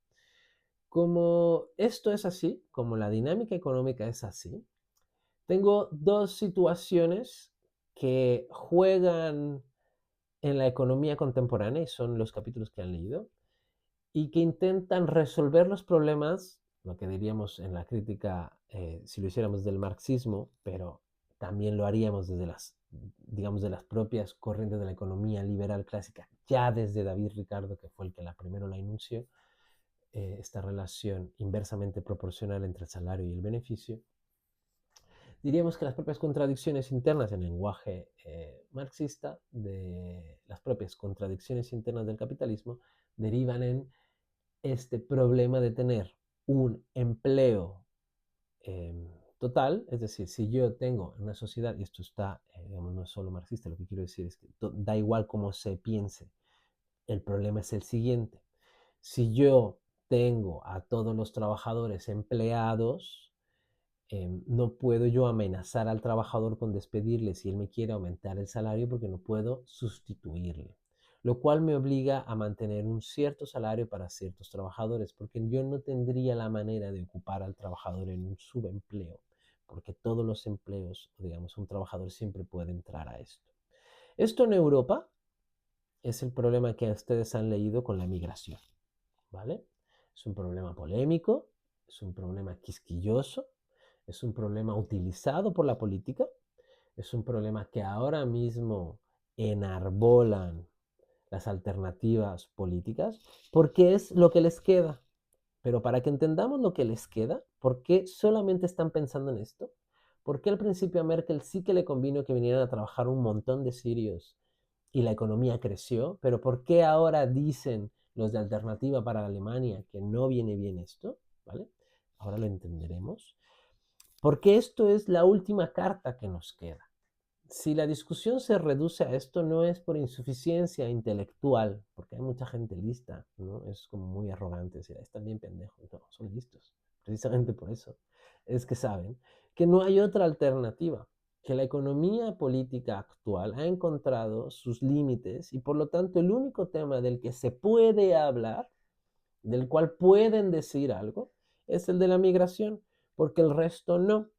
Como esto es así, como la dinámica económica es así, tengo dos situaciones que juegan en la economía contemporánea y son los capítulos que han leído y que intentan resolver los problemas, lo que diríamos en la crítica si lo hiciéramos del marxismo, pero también lo haríamos desde digamos, de las propias corrientes de la economía liberal clásica, ya desde David Ricardo, que fue el que primero la enunció, esta relación inversamente proporcional entre el salario y el beneficio. Diríamos que las propias contradicciones internas en el lenguaje marxista, de las propias contradicciones internas del capitalismo, derivan en este problema de tener un empleo total, es decir, si yo tengo una sociedad, y esto está, digamos, no es solo marxista, lo que quiero decir es que da igual cómo se piense, el problema es el siguiente. Si yo tengo a todos los trabajadores empleados, no puedo yo amenazar al trabajador con despedirle si él me quiere aumentar el salario porque no puedo sustituirle. Lo cual me obliga a mantener un cierto salario para ciertos trabajadores, porque yo no tendría la manera de ocupar al trabajador en un subempleo, porque todos los empleos, digamos, un trabajador siempre puede entrar a esto. Esto en Europa es el problema que ustedes han leído con la migración, ¿vale? Es un problema polémico, es un problema quisquilloso, es un problema utilizado por la política, es un problema que ahora mismo enarbolan las alternativas políticas porque es lo que les queda. Pero para que entendamos lo que les queda, ¿por qué solamente están pensando en esto? ¿Por qué al principio a Merkel sí que le convino que vinieran a trabajar un montón de sirios y la economía creció? Pero ¿por qué ahora dicen los de Alternativa para Alemania que no viene bien esto? ¿Vale? Ahora lo entenderemos. Porque esto es la última carta que nos queda. Si la discusión se reduce a esto, no es por insuficiencia intelectual, porque hay mucha gente lista, ¿no? Es como muy arrogante decir, están bien pendejos. No, son listos. Precisamente por eso. Es que saben que no hay otra alternativa, que la economía política actual ha encontrado sus límites y por lo tanto el único tema del que se puede hablar, del cual pueden decir algo, es el de la migración, porque el resto no.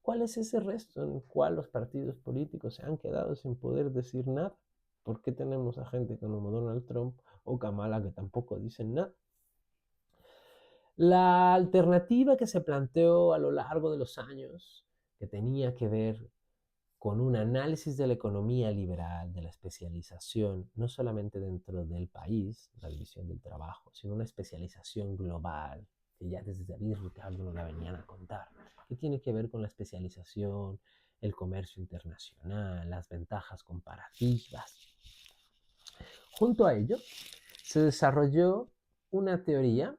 ¿Cuál es ese resto en el cual los partidos políticos se han quedado sin poder decir nada? ¿Por qué tenemos a gente como Donald Trump o Kamala que tampoco dicen nada? La alternativa que se planteó a lo largo de los años, que tenía que ver con un análisis de la economía liberal, de la especialización, no solamente dentro del país, la división del trabajo, sino una especialización global, que ya desde David Ricardo nos la venían a contar, que tiene que ver con la especialización, el comercio internacional, las ventajas comparativas. Junto a ello, se desarrolló una teoría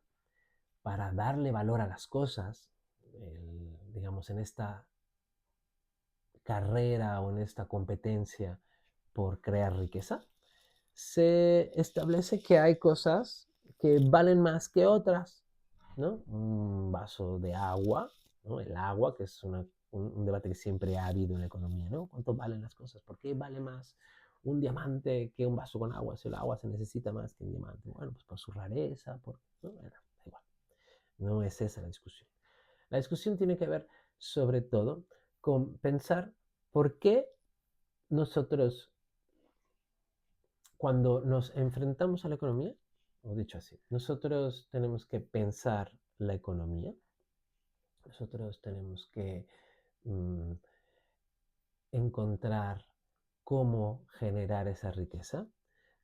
para darle valor a las cosas, digamos, en esta carrera o en esta competencia por crear riqueza, se establece que hay cosas que valen más que otras, ¿no? Un vaso de agua, ¿no? El agua, que es un debate que siempre ha habido en la economía, ¿no? ¿Cuánto valen las cosas? ¿Por qué vale más un diamante que un vaso con agua? Si el agua se necesita más que un diamante. Bueno, pues por su rareza, ¿no? Bueno, da igual. No es esa la discusión. La discusión tiene que ver, sobre todo, con pensar por qué nosotros, cuando nos enfrentamos a la economía, o dicho así, nosotros tenemos que pensar la economía, nosotros tenemos que mm, encontrar cómo generar esa riqueza.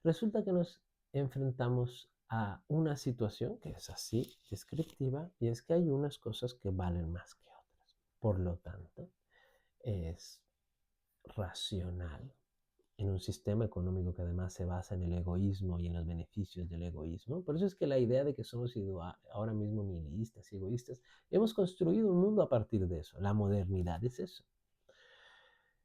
Resulta que nos enfrentamos a una situación que es así, descriptiva, y es que hay unas cosas que valen más que otras. Por lo tanto, es racional en un sistema económico que además se basa en el egoísmo y en los beneficios del egoísmo. Por eso es que la idea de que somos ahora mismo nihilistas y egoístas, hemos construido un mundo a partir de eso. La modernidad es eso.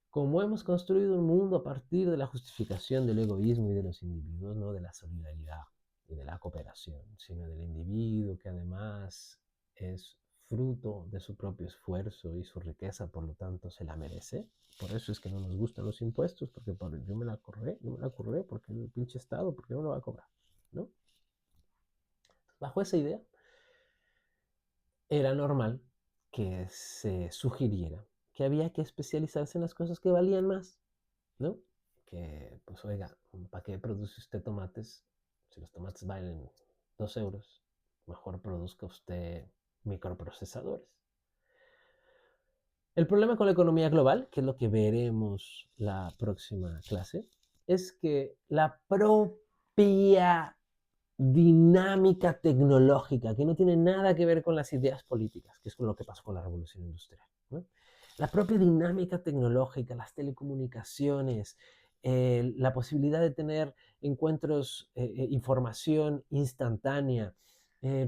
Como hemos construido un mundo a partir de la justificación del egoísmo y de los individuos, no de la solidaridad y de la cooperación, sino del individuo que además es fruto de su propio esfuerzo y su riqueza, por lo tanto se la merece. Por eso es que no nos gustan los impuestos, porque yo me la curré, porque el pinche Estado, ¿por qué no lo va a cobrar? ¿No? Bajo esa idea, era normal que se sugiriera que había que especializarse en las cosas que valían más, ¿no? Que, pues oiga, ¿para qué produce usted tomates? Si los tomates valen 2 euros, mejor produzca usted microprocesadores. El problema con la economía global, que es lo que veremos la próxima clase, es que la propia dinámica tecnológica, que no tiene nada que ver con las ideas políticas, que es con lo que pasó con la revolución industrial, ¿no? La propia dinámica tecnológica, las telecomunicaciones, la posibilidad de tener encuentros, información instantánea,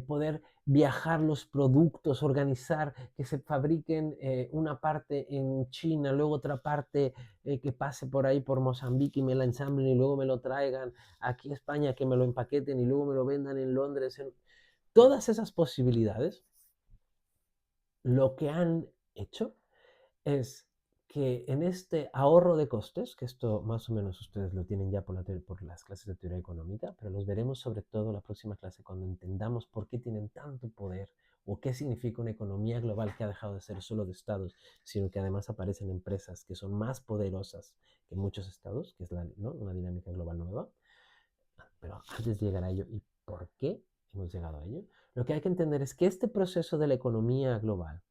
poder viajar los productos, organizar que se fabriquen una parte en China, luego otra parte que pase por ahí por Mozambique y me la ensamblen y luego me lo traigan aquí a España, que me lo empaqueten y luego me lo vendan en Londres. Todas esas posibilidades, lo que han hecho es que en este ahorro de costes, que esto más o menos ustedes lo tienen ya por las clases de teoría económica, pero los veremos sobre todo en la próxima clase cuando entendamos por qué tienen tanto poder o qué significa una economía global que ha dejado de ser solo de estados, sino que además aparecen empresas que son más poderosas que muchos estados, que es ¿no? una dinámica global nueva. Pero antes de llegar a ello, ¿y por qué hemos llegado a ello? Lo que hay que entender es que este proceso de la economía global,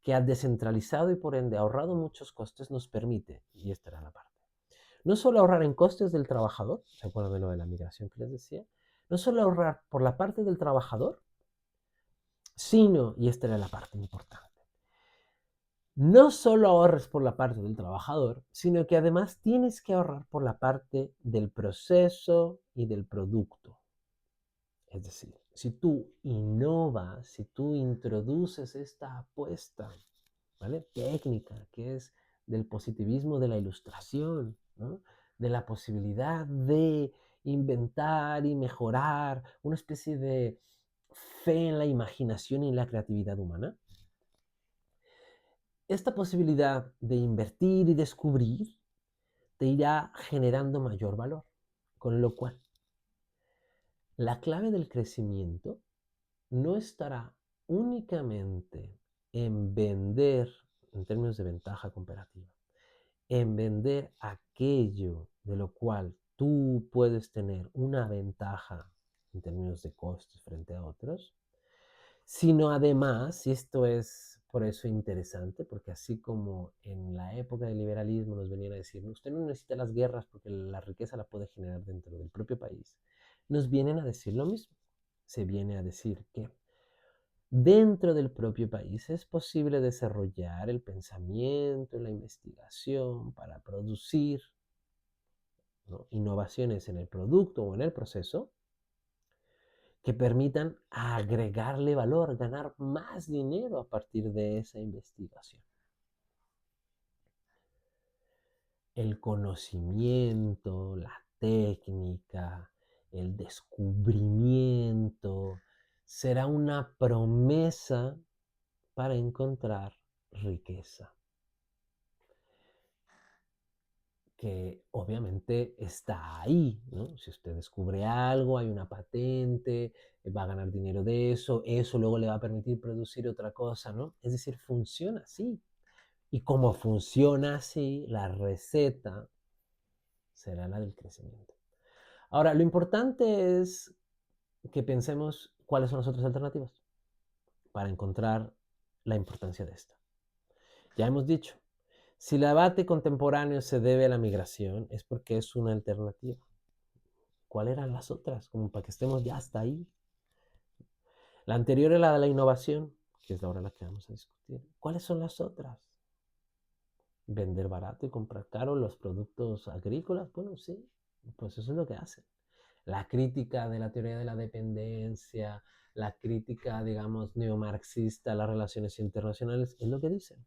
que ha descentralizado y por ende ahorrado muchos costes, nos permite, y esta era la parte, no solo ahorrar en costes del trabajador, ¿se acuerdan de lo de la migración que les decía? No solo ahorrar por la parte del trabajador, sino, y esta era la parte importante, no solo ahorres por la parte del trabajador, sino que además tienes que ahorrar por la parte del proceso y del producto. Es decir, si tú innovas, si tú introduces esta apuesta, ¿vale? Técnica, que es del positivismo de la ilustración, ¿no? De la posibilidad de inventar y mejorar, una especie de fe en la imaginación y en la creatividad humana. Esta posibilidad de invertir y descubrir te irá generando mayor valor, con lo cual la clave del crecimiento no estará únicamente en vender, en términos de ventaja comparativa, en vender aquello de lo cual tú puedes tener una ventaja en términos de costos frente a otros, sino además, y esto es por eso interesante, porque así como en la época del liberalismo nos venían a decir, usted no necesita las guerras porque la riqueza la puede generar dentro del propio país, nos vienen a decir lo mismo. Se viene a decir que dentro del propio país es posible desarrollar el pensamiento, la investigación para producir, ¿no? innovaciones en el producto o en el proceso que permitan agregarle valor, ganar más dinero a partir de esa investigación. El conocimiento, la técnica, el descubrimiento será una promesa para encontrar riqueza, que obviamente está ahí, ¿no? Si usted descubre algo, hay una patente, va a ganar dinero de eso, eso luego le va a permitir producir otra cosa, ¿no? Es decir, funciona así. Y como funciona así, la receta será la del crecimiento. Ahora, lo importante es que pensemos cuáles son las otras alternativas para encontrar la importancia de esta. Ya hemos dicho, si el debate contemporáneo se debe a la migración, es porque es una alternativa. ¿Cuáles eran las otras? Como para que estemos ya hasta ahí. La anterior era la de la innovación, que es ahora la que vamos a discutir. ¿Cuáles son las otras? ¿Vender barato y comprar caro los productos agrícolas? Bueno, sí, pues eso es lo que hacen. La crítica de la teoría de la dependencia, la crítica, digamos, neomarxista a las relaciones internacionales, es lo que dicen.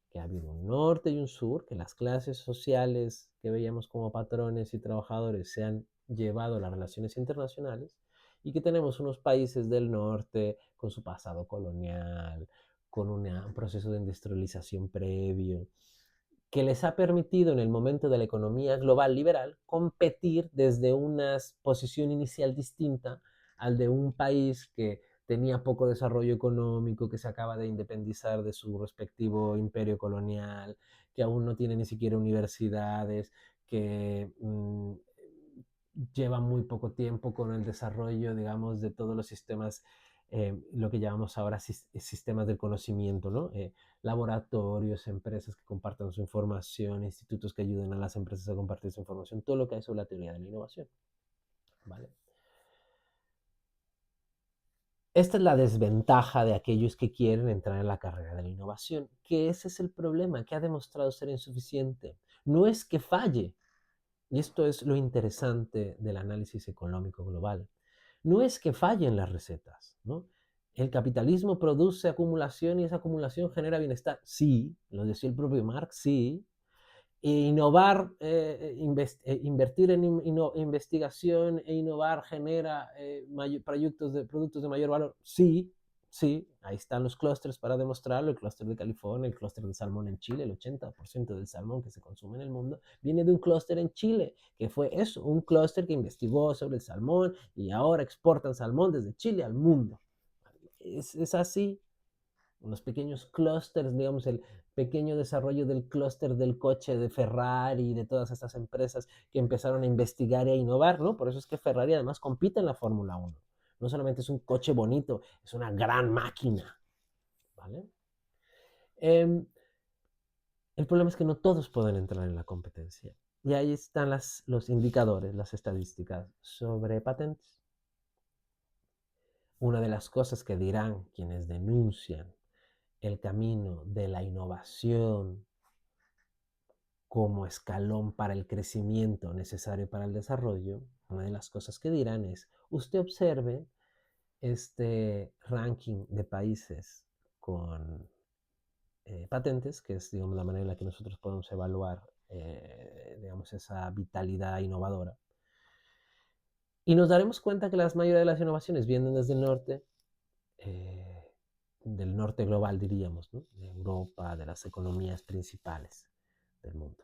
Que ha habido un norte y un sur, que las clases sociales que veíamos como patrones y trabajadores se han llevado a las relaciones internacionales y que tenemos unos países del norte con su pasado colonial, con un proceso de industrialización previo, que les ha permitido en el momento de la economía global liberal competir desde una posición inicial distinta al de un país que tenía poco desarrollo económico, que se acaba de independizar de su respectivo imperio colonial, que aún no tiene ni siquiera universidades, que lleva muy poco tiempo con el desarrollo, digamos, de todos los sistemas, lo que llamamos ahora sistemas del conocimiento, ¿no? Laboratorios, empresas que compartan su información, institutos que ayuden a las empresas a compartir su información, todo lo que hay sobre la teoría de la innovación, ¿vale? Esta es la desventaja de aquellos que quieren entrar en la carrera de la innovación, que ese es el problema, que ha demostrado ser insuficiente. No es que falle, y esto es lo interesante del análisis económico global. no es que fallen las recetas, ¿no? El capitalismo produce acumulación y esa acumulación genera bienestar. Sí, lo decía el propio Marx, sí. Innovar, invertir en investigación e innovar genera productos de mayor valor. Sí, sí, ahí están los clústeres para demostrarlo, el clúster de California, el clúster de salmón en Chile, el 80% del salmón que se consume en el mundo viene de un clúster en Chile, que fue eso, un clúster que investigó sobre el salmón y ahora exportan salmón desde Chile al mundo. Es así, los pequeños clústeres, digamos, el pequeño desarrollo del clúster del coche de Ferrari y de todas estas empresas que empezaron a investigar e a innovar, ¿no? Por eso es que Ferrari además compite en la Fórmula 1. No solamente es un coche bonito, es una gran máquina, ¿vale? El problema es que no todos pueden entrar en la competencia. Y ahí están los indicadores, las estadísticas sobre patentes. Una de las cosas que dirán quienes denuncian el camino de la innovación como escalón para el crecimiento necesario para el desarrollo, una de las cosas que dirán es, usted observe este ranking de países con patentes, que es, digamos, la manera en la que nosotros podemos evaluar, digamos, esa vitalidad innovadora. Y nos daremos cuenta que la mayoría de las innovaciones vienen desde el norte, eh, del norte global, diríamos, ¿no? De Europa, de las economías principales del mundo.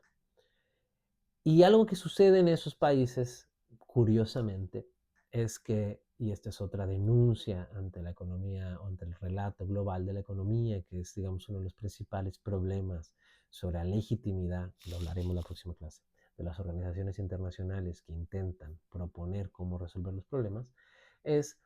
Y algo que sucede en esos países, curiosamente, es que, y esta es otra denuncia ante la economía, ante el relato global de la economía, que es, digamos, uno de los principales problemas sobre la legitimidad, lo hablaremos en la próxima clase, de las organizaciones internacionales que intentan proponer cómo resolver los problemas, es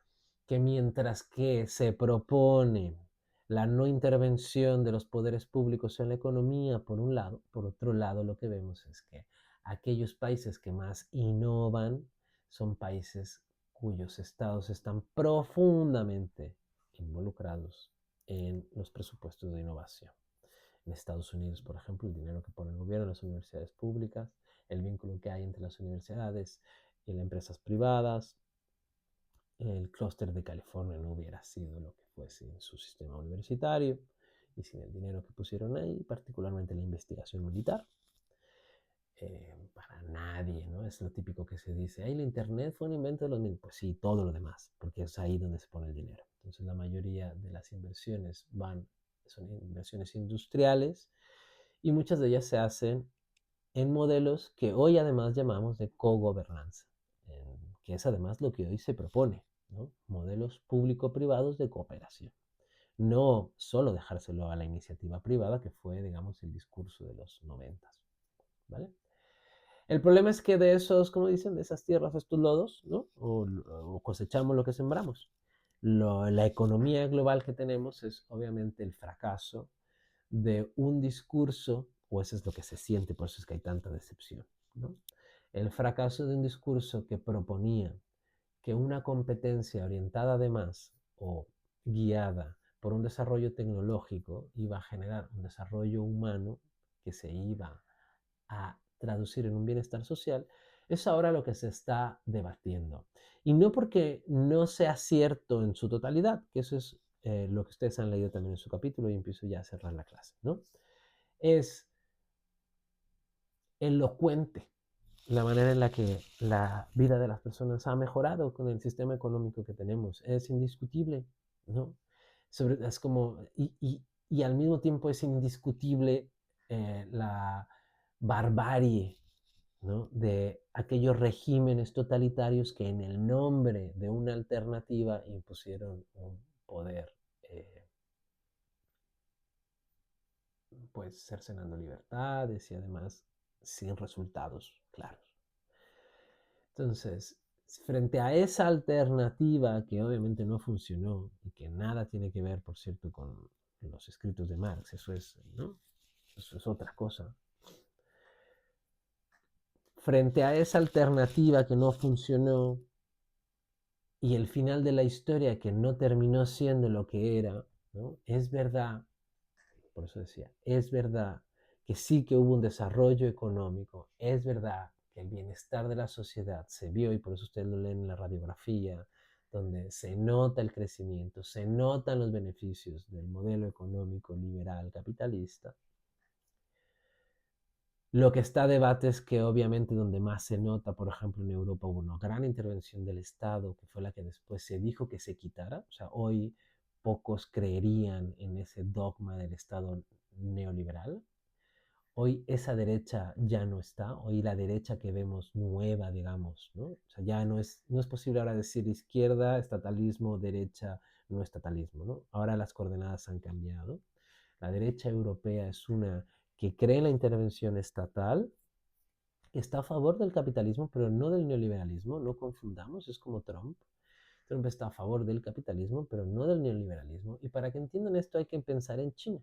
que mientras que se propone la no intervención de los poderes públicos en la economía, por un lado, por otro lado, lo que vemos es que aquellos países que más innovan son países cuyos estados están profundamente involucrados en los presupuestos de innovación. En Estados Unidos, por ejemplo, el dinero que pone el gobierno en las universidades públicas, el vínculo que hay entre las universidades y las empresas privadas, el clúster de California no hubiera sido lo que fue sin su sistema universitario y sin el dinero que pusieron ahí, particularmente la investigación militar. Para nadie, ¿no? Es lo típico que se dice, el Internet fue un invento de los mil. Pues sí, todo lo demás, porque es ahí donde se pone el dinero. Entonces la mayoría de las inversiones son inversiones industriales y muchas de ellas se hacen en modelos que hoy además llamamos de cogobernanza, que es además lo que hoy se propone, ¿no? Modelos público-privados de cooperación. No solo dejárselo a la iniciativa privada, que fue, digamos, el discurso de los 90, ¿vale? El problema es que de esos, como dicen, de esas tierras, estos lodos, ¿no? O cosechamos lo que sembramos. La economía global que tenemos es obviamente el fracaso de un discurso, o eso es lo que se siente, por eso es que hay tanta decepción, ¿no? El fracaso de un discurso que proponía que una competencia orientada además o guiada por un desarrollo tecnológico iba a generar un desarrollo humano que se iba a traducir en un bienestar social, es ahora lo que se está debatiendo. Y no porque no sea cierto en su totalidad, que eso es lo que ustedes han leído también en su capítulo y empiezo ya a cerrar la clase, ¿no? Es elocuente la manera en la que la vida de las personas ha mejorado con el sistema económico que tenemos. Es indiscutible, ¿no? Es como, y al mismo tiempo es indiscutible la barbarie, ¿no? De aquellos regímenes totalitarios que en el nombre de una alternativa impusieron un poder, pues cercenando libertades y además sin resultados claros. Entonces, frente a esa alternativa que obviamente no funcionó y que nada tiene que ver, por cierto, con los escritos de Marx, eso es, ¿no? Eso es otra cosa. Frente a esa alternativa que no funcionó y el final de la historia que no terminó siendo lo que era, ¿no? Es verdad, por eso decía, es verdad que sí que hubo un desarrollo económico, es verdad que el bienestar de la sociedad se vio, y por eso ustedes lo leen en la radiografía donde se nota el crecimiento, se notan los beneficios del modelo económico liberal capitalista. Lo que está a debate es que obviamente donde más se nota, por ejemplo en Europa hubo una gran intervención del Estado, que fue la que después se dijo que se quitara. O sea, hoy pocos creerían en ese dogma del Estado neoliberal. Hoy esa derecha ya no está, hoy la derecha que vemos nueva, digamos, ¿no? O sea, ya no es posible ahora decir izquierda, estatalismo, derecha, no estatalismo, ¿no? Ahora las coordenadas han cambiado. La derecha europea es una que cree en la intervención estatal, está a favor del capitalismo, pero no del neoliberalismo, no confundamos, es como Trump. Trump está a favor del capitalismo, pero no del neoliberalismo. Y para que entiendan esto hay que pensar en China.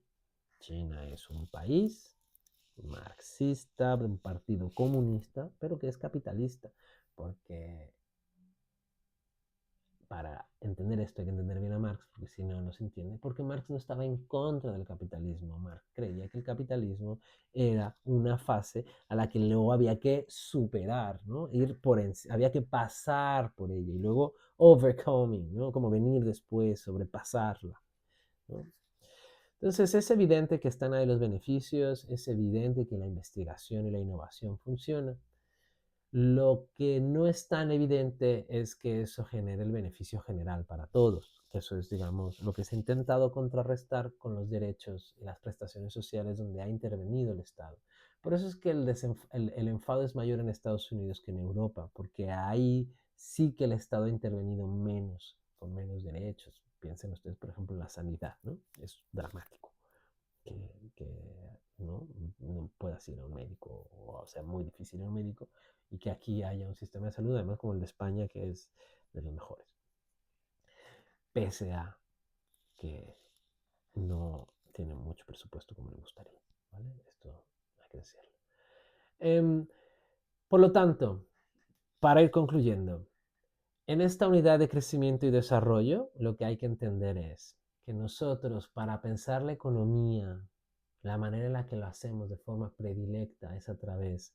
China es un país marxista, de un partido comunista, pero que es capitalista, porque para entender esto hay que entender bien a Marx, porque si no, no se entiende, porque Marx no estaba en contra del capitalismo. Marx creía que el capitalismo era una fase a la que luego había que superar, ¿no? Había que pasar por ella y luego overcoming, ¿no? Como venir después, sobrepasarla, ¿no? Entonces es evidente que están ahí los beneficios, es evidente que la investigación y la innovación funcionan. Lo que no es tan evidente es que eso genere el beneficio general para todos. Eso es, digamos, lo que se ha intentado contrarrestar con los derechos y las prestaciones sociales donde ha intervenido el Estado. Por eso es que el enfado es mayor en Estados Unidos que en Europa, porque ahí sí que el Estado ha intervenido menos, con menos derechos. Piensen ustedes, por ejemplo, en la sanidad, ¿no? Es dramático que no puedas ir a un médico, o sea, muy difícil ir a un médico, y que aquí haya un sistema de salud, además como el de España, que es de los mejores, pese a que no tiene mucho presupuesto como le gustaría, ¿vale? Esto hay que decirlo. Por lo tanto, para ir concluyendo, en esta unidad de crecimiento y desarrollo, lo que hay que entender es que nosotros, para pensar la economía, la manera en la que lo hacemos de forma predilecta es a través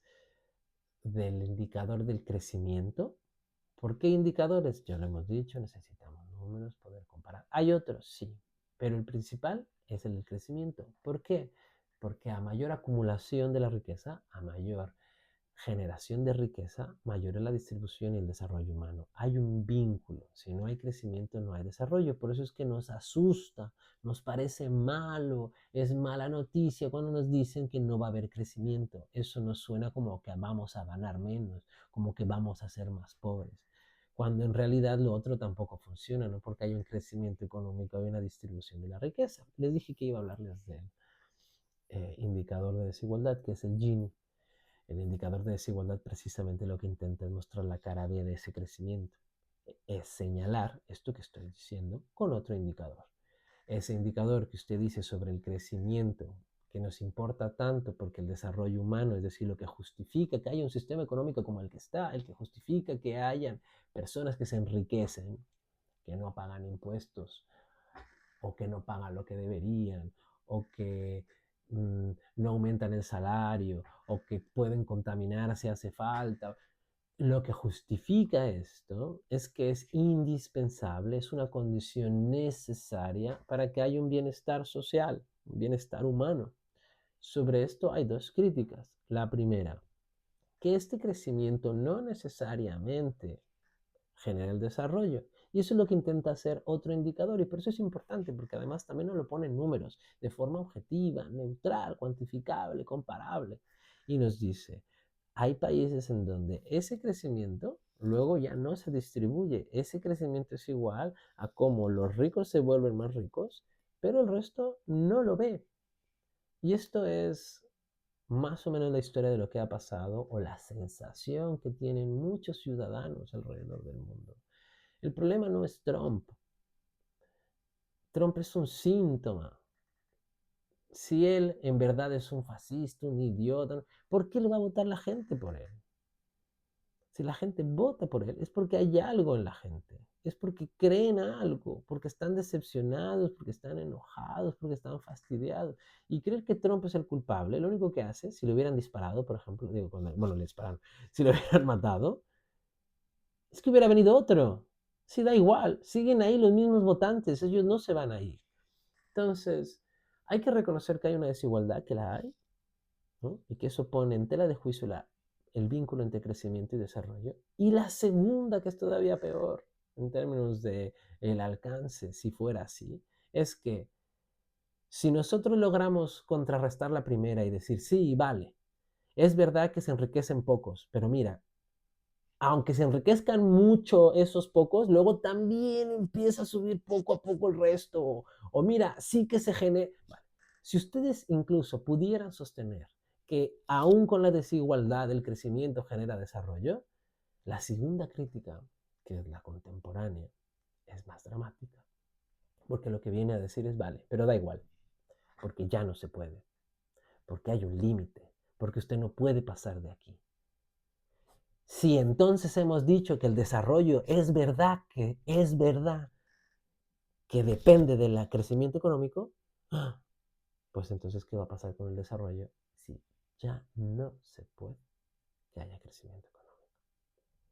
del indicador del crecimiento. ¿Por qué indicadores? Ya lo hemos dicho, necesitamos números, poder comparar. Hay otros, sí, pero el principal es el del crecimiento. ¿Por qué? Porque a mayor acumulación de la riqueza, a mayor generación de riqueza, mayor es la distribución y el desarrollo humano. Hay un vínculo. Si no hay crecimiento, no hay desarrollo. Por eso es que nos asusta, nos parece malo, es mala noticia cuando nos dicen que no va a haber crecimiento. Eso nos suena como que vamos a ganar menos, como que vamos a ser más pobres. Cuando en realidad lo otro tampoco funciona, no porque hay un crecimiento económico, hay una distribución de la riqueza. Les dije que iba a hablarles del indicador de desigualdad, que es el Gini. El indicador de desigualdad precisamente lo que intenta es mostrar la cara B de ese crecimiento. Es señalar esto que estoy diciendo con otro indicador. Ese indicador que usted dice sobre el crecimiento, que nos importa tanto porque el desarrollo humano, es decir, lo que justifica que haya un sistema económico como el que está, el que justifica que hayan personas que se enriquecen, que no pagan impuestos, o que no pagan lo que deberían, o que no aumentan el salario, o que pueden contaminar si hace falta. Lo que justifica esto es que es indispensable, es una condición necesaria para que haya un bienestar social, un bienestar humano. Sobre esto hay dos críticas. La primera, que este crecimiento no necesariamente genera el desarrollo. Y eso es lo que intenta hacer otro indicador, y por eso es importante, porque además también nos lo pone en números, de forma objetiva, neutral, cuantificable, comparable. Y nos dice, hay países en donde ese crecimiento luego ya no se distribuye. Ese crecimiento es igual a cómo los ricos se vuelven más ricos, pero el resto no lo ve. Y esto es más o menos la historia de lo que ha pasado o la sensación que tienen muchos ciudadanos alrededor del mundo. El problema no es Trump. Trump es un síntoma. Si él en verdad es un fascista, un idiota, ¿por qué le va a votar la gente por él? Si la gente vota por él, es porque hay algo en la gente. Es porque creen algo, porque están decepcionados, porque están enojados, porque están fastidiados. Y creer que Trump es el culpable, lo único que hace, si lo hubieran disparado, por ejemplo, bueno, le dispararon, si lo hubieran matado, es que hubiera venido otro. Sí, da igual, siguen ahí los mismos votantes, ellos no se van a ir. Entonces, hay que reconocer que hay una desigualdad, que la hay, ¿no? Y que eso pone en tela de juicio el vínculo entre crecimiento y desarrollo. Y la segunda, que es todavía peor en términos de el alcance, si fuera así, es que si nosotros logramos contrarrestar la primera y decir, sí, vale, es verdad que se enriquecen pocos, pero mira, aunque se enriquezcan mucho esos pocos, luego también empieza a subir poco a poco el resto. O mira, sí que se genera. Vale. Si ustedes incluso pudieran sostener que aún con la desigualdad el crecimiento genera desarrollo, la segunda crítica, que es la contemporánea, es más dramática. Porque lo que viene a decir es, vale, pero da igual, porque ya no se puede, porque hay un límite, porque usted no puede pasar de aquí. Si entonces hemos dicho que el desarrollo es verdad que depende del crecimiento económico, pues entonces, ¿qué va a pasar con el desarrollo si ya no se puede que haya crecimiento económico?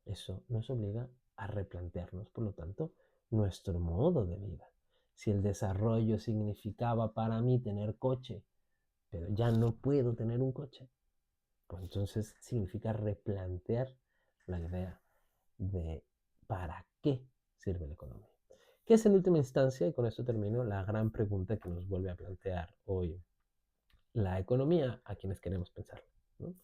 Eso nos obliga a replantearnos, por lo tanto, nuestro modo de vida. Si el desarrollo significaba para mí tener coche, pero ya no puedo tener un coche, pues entonces significa replantear la idea de para qué sirve la economía. Que es en última instancia, y con esto termino, la gran pregunta que nos vuelve a plantear hoy la economía a quienes queremos pensarla, ¿no?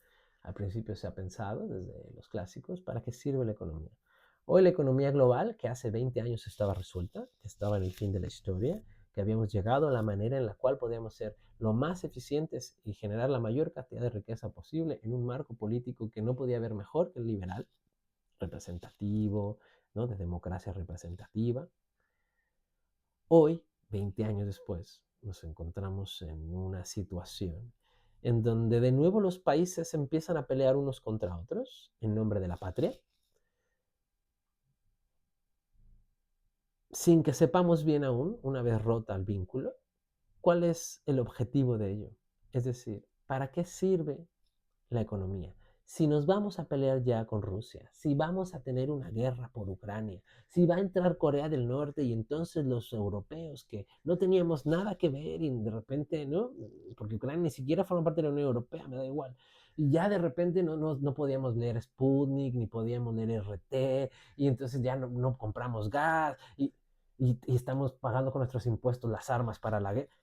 Al principio se ha pensado desde los clásicos para qué sirve la economía. Hoy la economía global, que hace 20 años estaba resuelta, que estaba en el fin de la historia, que habíamos llegado a la manera en la cual podíamos ser lo más eficientes y generar la mayor cantidad de riqueza posible en un marco político que no podía haber mejor que el liberal, representativo, ¿no? De democracia representativa. Hoy, 20 años después, nos encontramos en una situación en donde de nuevo los países empiezan a pelear unos contra otros en nombre de la patria, sin que sepamos bien aún, una vez rota el vínculo, cuál es el objetivo de ello. Es decir, ¿para qué sirve la economía? Si nos vamos a pelear ya con Rusia, si vamos a tener una guerra por Ucrania, si va a entrar Corea del Norte y entonces los europeos que no teníamos nada que ver y de repente, ¿no? Porque Ucrania ni siquiera forma parte de la Unión Europea, me da igual. Y ya de repente no podíamos leer Sputnik, ni podíamos leer RT, y entonces ya no compramos gas, y estamos pagando con nuestros impuestos las armas para la guerra.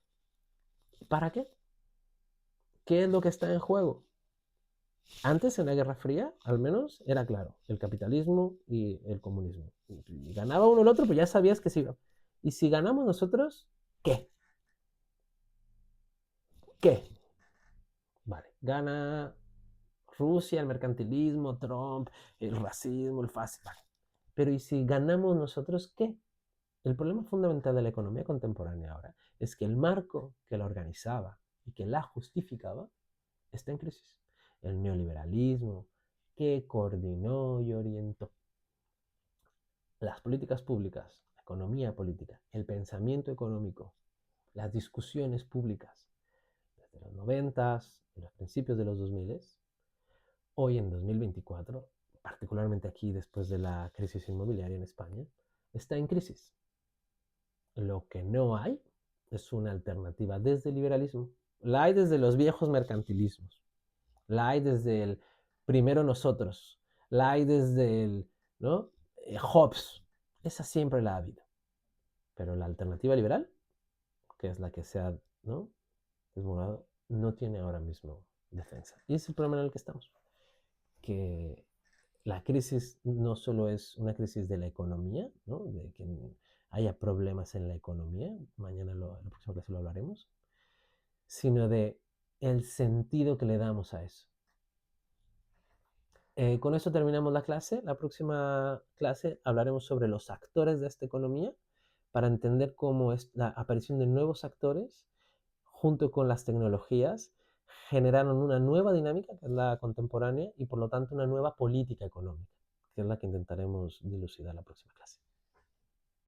¿Para qué? ¿Qué es lo que está en juego? Antes, en la Guerra Fría, al menos, era claro, el capitalismo y el comunismo. Y ganaba uno el otro, pues ya sabías que sí. Y si ganamos nosotros, ¿qué? ¿Qué? Vale, gana Rusia, el mercantilismo, Trump, el racismo, el fascismo. Vale. Pero ¿y si ganamos nosotros, qué? El problema fundamental de la economía contemporánea ahora es que el marco que la organizaba y que la justificaba está en crisis. El neoliberalismo que coordinó y orientó las políticas públicas, la economía política, el pensamiento económico, las discusiones públicas desde los 90 y los principios de los 2000, hoy en 2024, particularmente aquí después de la crisis inmobiliaria en España, está en crisis. Lo que no hay es una alternativa desde el liberalismo. La hay desde los viejos mercantilismos, la hay desde el primero nosotros, la hay desde el, ¿no? Hobbes. Esa siempre la ha habido. Pero la alternativa liberal, que es la que se ha, ¿no? desmoronado, no tiene ahora mismo defensa. Y ese es el problema en el que estamos. Que la crisis no solo es una crisis de la economía, ¿no? De que haya problemas en la economía, mañana en la próxima clase lo hablaremos, sino de el sentido que le damos a eso. Con eso terminamos la clase. La próxima clase hablaremos sobre los actores de esta economía para entender cómo es la aparición de nuevos actores junto con las tecnologías generaron una nueva dinámica, que es la contemporánea, y por lo tanto una nueva política económica, que es la que intentaremos dilucidar la próxima clase.